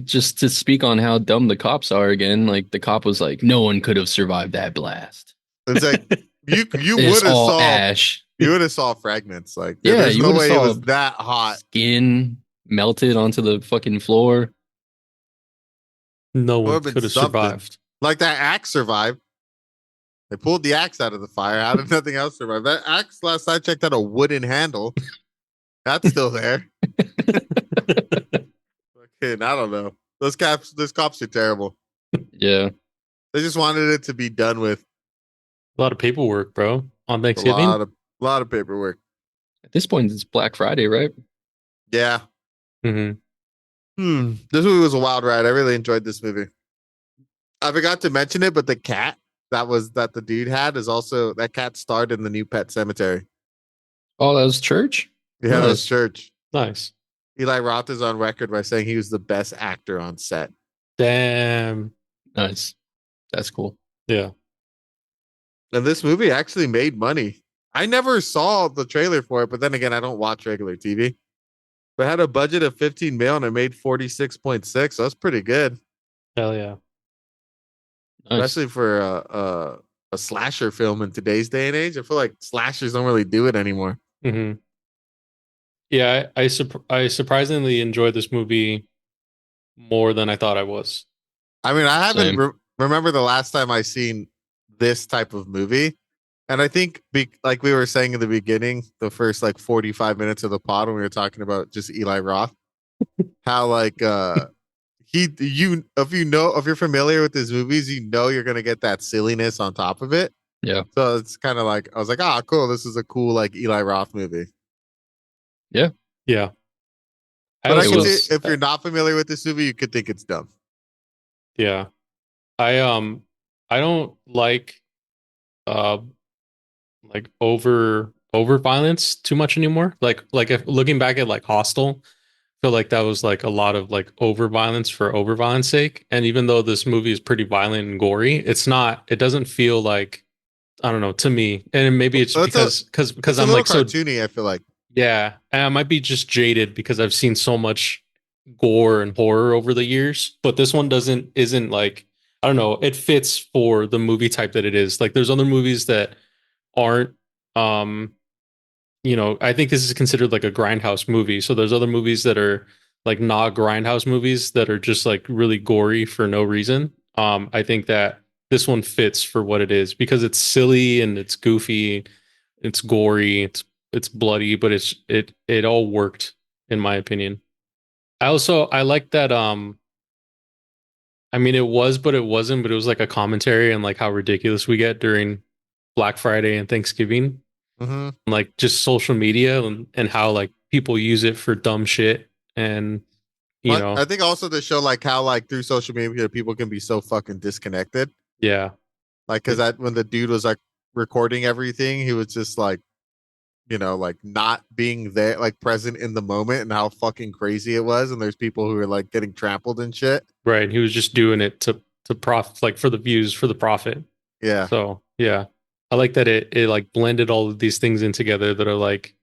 just to speak on how dumb the cops are again, like the cop was like, no one could have survived that blast. It's like you It's would have all saw ash. you would have saw fragments. Like Yeah, there's you no would've way it saw was that hot. Skin melted onto the fucking floor. No one Would've been could have something. survived. Like that axe survived. They pulled the axe out of the fire. How did nothing else survive? That axe last I checked had a wooden handle. That's still there. Fucking, I don't know. Those cops are terrible. Yeah. They just wanted it to be done with. A lot of paperwork, bro. On A Thanksgiving. lot of paperwork. At this point, it's Black Friday, right? Yeah. Mm-hmm. This movie was a wild ride. I really enjoyed this movie. I forgot to mention it, but the cat that the dude had is also that cat starred in the new Pet Cemetery. Oh, that was church? Yeah, that was Nice. church. Nice. Eli Roth is on record by saying he was the best actor on set. Damn. Nice. That's cool. Yeah. And this movie actually made money. I never saw the trailer for it, but then again, I don't watch regular TV. But it had a budget of 15 mil and it made 46.6. So that's pretty good, Hell yeah. Nice. especially for a slasher film in today's day and age. I feel like slashers don't really do it anymore. Hmm. Yeah, I surprisingly enjoyed this movie more than I thought I was. I mean, I haven't Same. remember the last time I seen this type of movie. And I think, like we were saying in the beginning, the first like 45 minutes of the pod when we were talking about just Eli Roth, how like if you're familiar with his movies, you know you're gonna get that silliness on top of it. Yeah. So it's kind of like I was like, ah, cool, this is a cool like Eli Roth movie. Yeah. I But I It can also see was if you're not familiar with this movie, you could think it's dumb. yeah. I don't uh like over violence too much anymore. Like if looking back at like Hostel, I feel like that was like a lot of like over violence for over violence sake. And even though this movie is pretty violent and gory, it doesn't feel like, I don't know, to me. And maybe it's It's a because it's a I'm little like so, cartoony. I feel like. yeah, and I might be just jaded because I've seen so much gore and horror over the years, but this one isn't like, I don't know, it fits for the movie type that it is. Like there's other movies that aren't um I think this is considered like a grindhouse movie. So there's other movies that are like not grindhouse movies that are just like really gory for no reason. I think that this one fits for what it is because it's silly and it's goofy, it's gory, it's bloody, but it all worked in my opinion. I like that I mean it was but it wasn't, but it was like a commentary on like how ridiculous we get during Black Friday and Thanksgiving, Mm-hmm. like just social media and how like people use it for dumb shit and you But know I think also to show like how like through social media people can be so fucking disconnected. yeah. Like because that when the dude was like recording everything, he was just like like not being there, like present in the moment, and how fucking crazy it was. And there's people who are like getting trampled and shit. Right, he was just doing it to profit, like for the views, for the profit. Yeah, So yeah, I like that it like blended all of these things in together that are like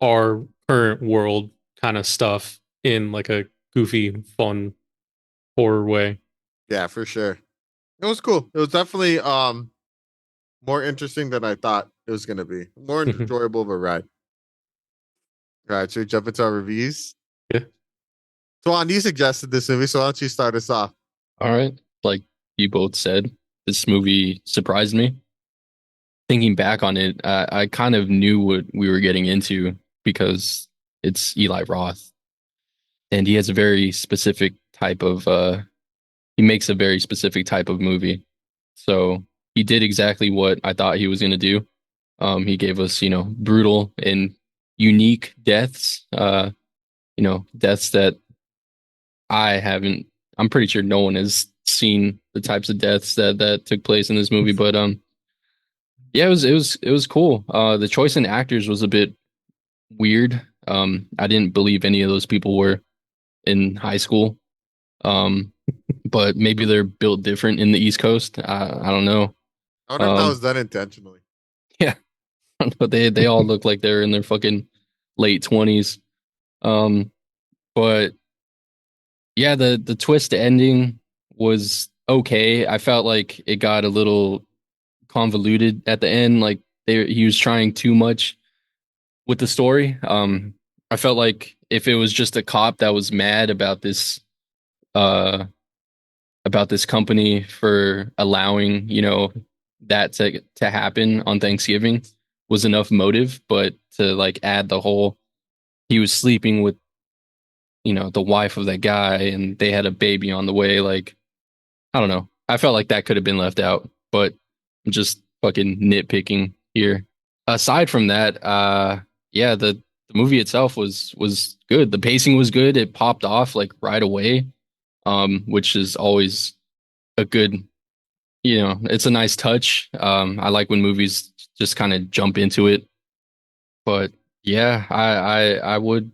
our current world kind of stuff in like a goofy fun horror way. yeah, for sure. It was cool. It was definitely more interesting than I thought it was gonna be. More enjoyable of a ride. All right, should we jump into our reviews? Yeah. Twan, you suggested this movie, so why don't you start us off? all right. Like you both said, this movie surprised me. Thinking back on it, I kind of knew what we were getting into because it's Eli Roth, and he has a very specific type of. He makes a very specific type of movie. So he did exactly what I thought he was going to do. He gave us, brutal and unique deaths. Deaths that I haven't. I'm pretty sure no one has seen the types of deaths that took place in this movie. But yeah, it was cool. The choice in actors was a bit weird. I didn't believe any of those people were in high school. But maybe they're built different in the East Coast. I don't know. I wonder if that Um, was done intentionally. yeah, but they all look like they're in their fucking late 20s. Um, but yeah, the twist ending was okay. I felt like it got a little convoluted at the end. Like he was trying too much with the story. I felt like if it was just a cop that was mad uh about this company for allowing, that to happen on Thanksgiving was enough motive, but to like add the whole he was sleeping with, the wife of that guy and they had a baby on the way, like I don't know. I felt like that could have been left out, but I'm just fucking nitpicking here. Aside from that, yeah, the movie itself was good. The pacing was good. It popped off like right away, which is always a good, it's a nice touch. I like when movies just kind of jump into it. But yeah, I would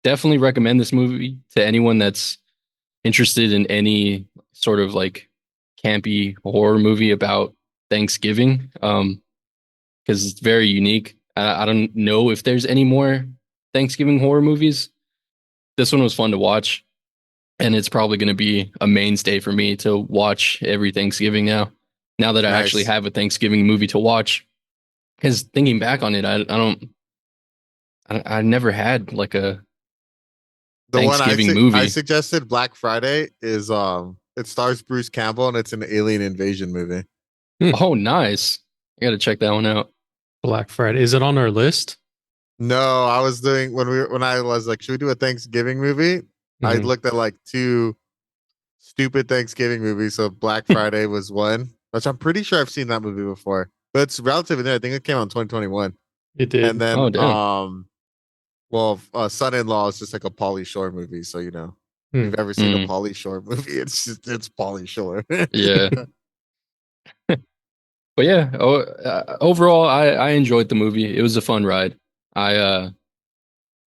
definitely recommend this movie to anyone that's interested in any sort of like campy horror movie about Thanksgiving. Because it's very unique. I don't know if there's any more Thanksgiving horror movies. This one was fun to watch, and it's probably going to be a mainstay for me to watch every Thanksgiving now. Now that I actually Nice. have a Thanksgiving movie to watch, because thinking back on it, I never had like a The one Thanksgiving I movie. suggested, Black Friday, is it stars Bruce Campbell and it's an alien invasion movie. Oh, nice! I got to check that one out. Black Friday. Is it on our list? No, I was doing when I was like, should we do a Thanksgiving movie? I Mhm. looked at like two stupid Thanksgiving movies. So Black Friday was one, which I'm pretty sure I've seen that movie before, but it's relatively new. I think it came out in 2021. It And did. then Oh, damn. Son-in-Law is just like a Pauly Shore movie. So if Hmm. you've ever seen a Mm, Pauly Shore movie, it's Pauly Shore. yeah, but yeah. Overall, I enjoyed the movie. It was a fun ride. I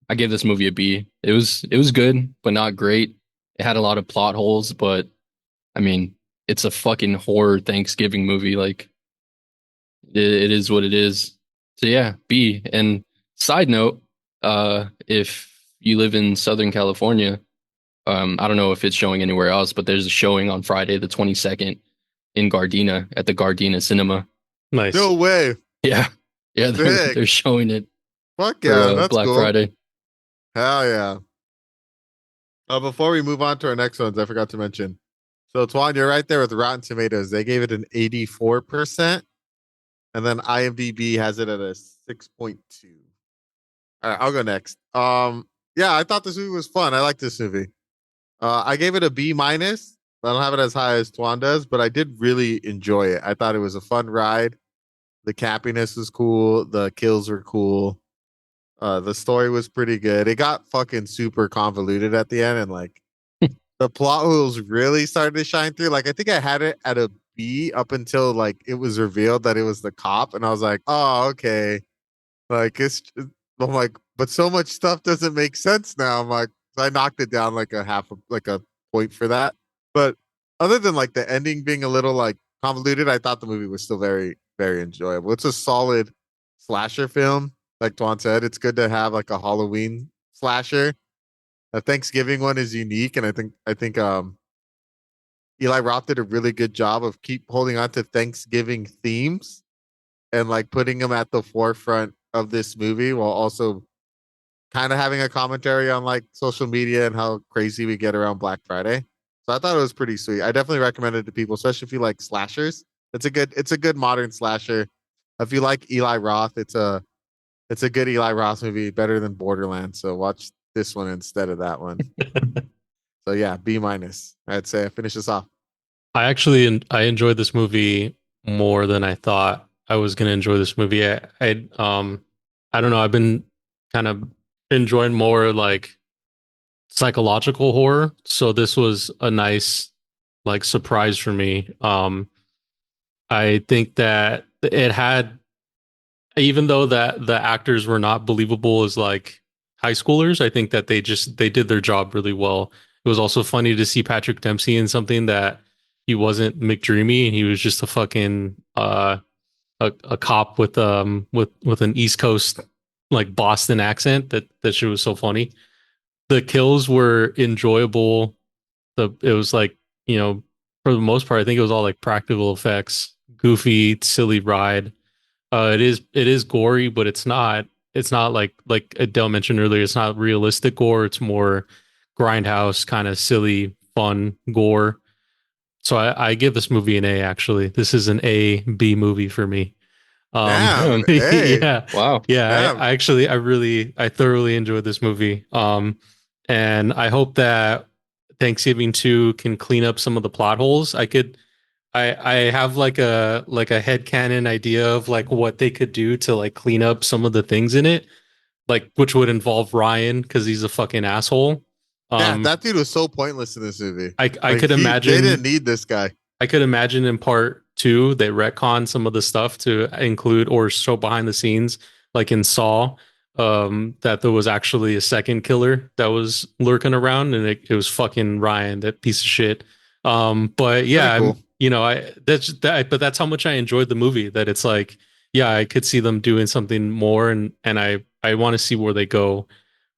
I gave this movie a B. It was good, but not great. It had a lot of plot holes, but I mean, it's a fucking horror Thanksgiving movie. Like it is what it is. So yeah, B. And side note, if you live in Southern California, I don't know if it's showing anywhere else, but there's a showing on Friday the 22nd in Gardena at the Gardena Cinema. Nice. No way. Yeah, yeah, they're Sick. they're showing it Fuck for yeah, that's Black cool. Friday. Hell yeah. Before we move on to our next ones, I forgot to mention. So Twan, you're right there with Rotten Tomatoes. They gave it an 84%, and then IMDb has it at a 6.2. All right, I'll go next. Yeah, I thought this movie was fun. I like this movie. I gave it a B minus. I don't have it as high as Twan does, but I did really enjoy it. I thought it was a fun ride. The campiness was cool. The kills were cool. The story was pretty good. It got fucking super convoluted at the end, and like the plot holes really started to shine through. Like I think I had it at a B up until like it was revealed that it was the cop, and I was like, oh okay. Like I'm like, but so much stuff doesn't make sense now. I'm like, I knocked it down like like a point for that. But other than like the ending being a little like convoluted, I thought the movie was still very, very enjoyable. It's a solid slasher film. Like Twan said, it's good to have like a Halloween slasher. The Thanksgiving one is unique, and I think Eli Roth did a really good job of keep holding on to Thanksgiving themes and like putting them at the forefront of this movie while also kind of having a commentary on like social media and how crazy we get around Black Friday. So I thought it was pretty sweet. I definitely recommend it to people, especially if you like slashers. It's a good modern slasher. If you like Eli Roth, it's a good Eli Roth movie, better than Borderlands. So watch this one instead of that one. So yeah, B minus. I'd say finish this off. I enjoyed this movie more than I thought I was gonna enjoy this movie. I don't know. I've been kind of enjoying more like psychological horror, so this was a nice like surprise for me. I think that it had, even though that the actors were not believable as like high schoolers, I think that they did their job really well. It was also funny to see Patrick Dempsey in something that he wasn't McDreamy and he was just a fucking a cop with an East Coast like Boston accent. That shit was so funny. The kills were enjoyable. It was like, you know, for the most part, I think it was all like practical effects, goofy, silly ride. It is gory, but it's not like Adele mentioned earlier. It's not realistic gore. It's more grindhouse kind of silly, fun gore. So I give this movie an A. Actually, this is an A B movie for me. Damn, an A. Yeah, Wow. yeah. Damn. I thoroughly enjoyed this movie. And I hope that Thanksgiving 2 can clean up some of the plot holes. I have like a headcanon idea of like what they could do to like clean up some of the things in it, like which would involve Ryan because he's a fucking asshole. Yeah, Um, that dude was so pointless in this movie. I Like could they didn't imagine need this guy. I could imagine in part two they retcon some of the stuff to include or show behind the scenes, like in Saw, that there was actually a second killer that was lurking around, and it was fucking Ryan, that piece of shit. But yeah, Pretty cool. but that's how much I enjoyed the movie. That it's like, yeah, I could see them doing something more, and I want to see where they go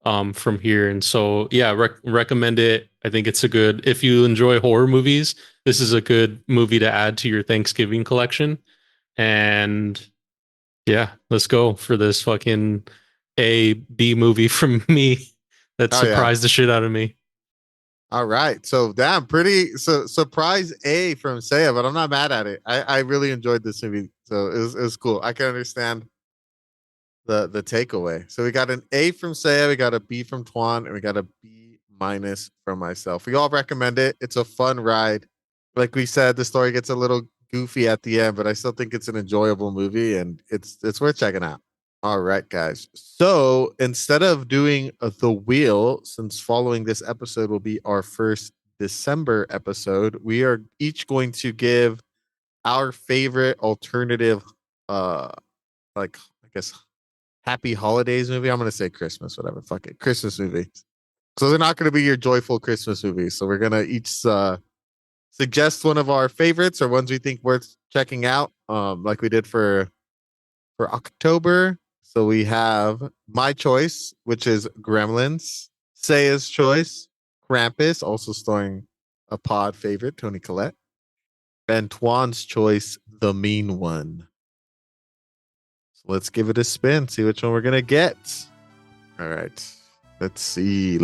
from here. And so yeah, recommend it. I think it's a good, if you enjoy horror movies, this is a good movie to add to your Thanksgiving collection. And yeah, let's go for this fucking A B movie from me that Oh, yeah. surprised the shit out of me. All right. So damn, pretty surprise A from Saya, but I'm not mad at it. I really enjoyed this movie. So it was cool. I can understand the takeaway. So we got an A from Saya, we got a B from Twan, and we got a B minus from myself. We all recommend it. It's a fun ride. Like we said, the story gets a little goofy at the end, but I still think it's an enjoyable movie, and it's worth checking out. All right, guys. So instead of doing the wheel, since following this episode will be our first December episode, we are each going to give our favorite alternative, like I guess happy holidays movie. I'm gonna say Christmas, whatever. Fuck it, Christmas movie. So they're not gonna be your joyful Christmas movies. So we're gonna each suggest one of our favorites or ones we think worth checking out. Like we did for October. So we have my choice, which is Gremlins. Saya's choice, Krampus, also starring a pod favorite, Tony Collette. And Twan's choice, The Mean One. So let's give it a spin, see which one we're gonna get. All right. Let's see.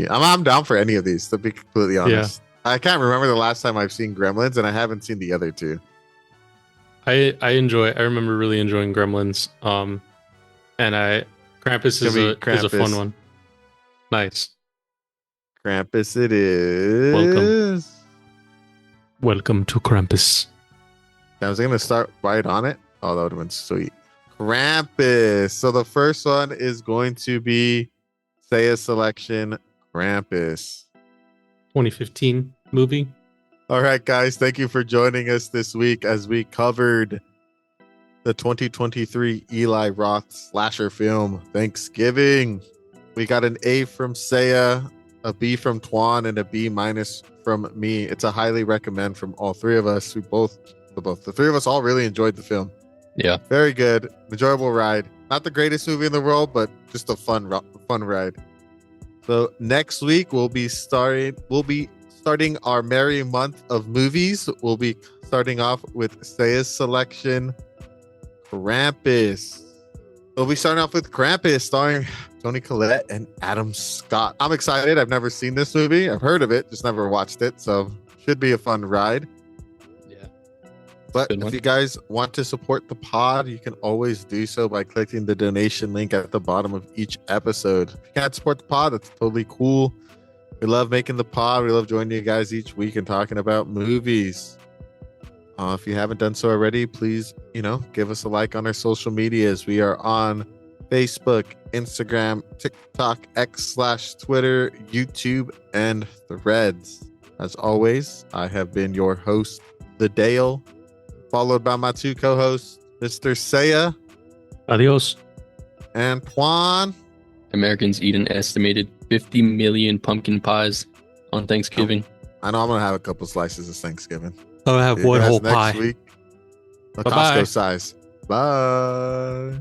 I'm down for any of these, to be completely honest. Yeah. I can't remember the last time I've seen Gremlins, and I haven't seen the other two. I remember really enjoying Gremlins. And Krampus is a fun one. Nice. Krampus it is. Welcome to Krampus. I was gonna start right on it. Oh, that would have been sweet. Krampus. So the first one is going to be Saya's selection, Krampus. 2015 movie. All right, guys. Thank you for joining us this week as we covered the 2023 Eli Roth slasher film, Thanksgiving. We got an A from Saya, a B from Twan, and a B minus from me. It's a highly recommend from all three of us. The three of us all really enjoyed the film. Yeah. Very good. Enjoyable ride. Not the greatest movie in the world, but just a fun ride. So next week we'll be starting our merry month of movies. We'll be starting off with Saya's selection, Krampus. We'll be starting off with Krampus, starring Tony Collette and Adam Scott. I'm excited. I've never seen this movie. I've heard of it, just never watched it. So should be a fun ride. Yeah. But if you guys want to support the pod, you can always do so by clicking the donation link at the bottom of each episode. If you can't support the pod, that's totally cool. We love making the pod. We love joining you guys each week and talking about movies. If you haven't done so already, please, give us a like on our social medias. We are on Facebook, Instagram, TikTok, X/Twitter, YouTube, and Threads. As always, I have been your host, The Dale, followed by my two co-hosts, Mr. Saya. Adios. And Twan. Americans eat an estimated 50 million pumpkin pies on Thanksgiving. I know I'm going to have a couple slices of Thanksgiving. I'll have one whole pie. Next week, a Bye-bye. Costco size. Bye.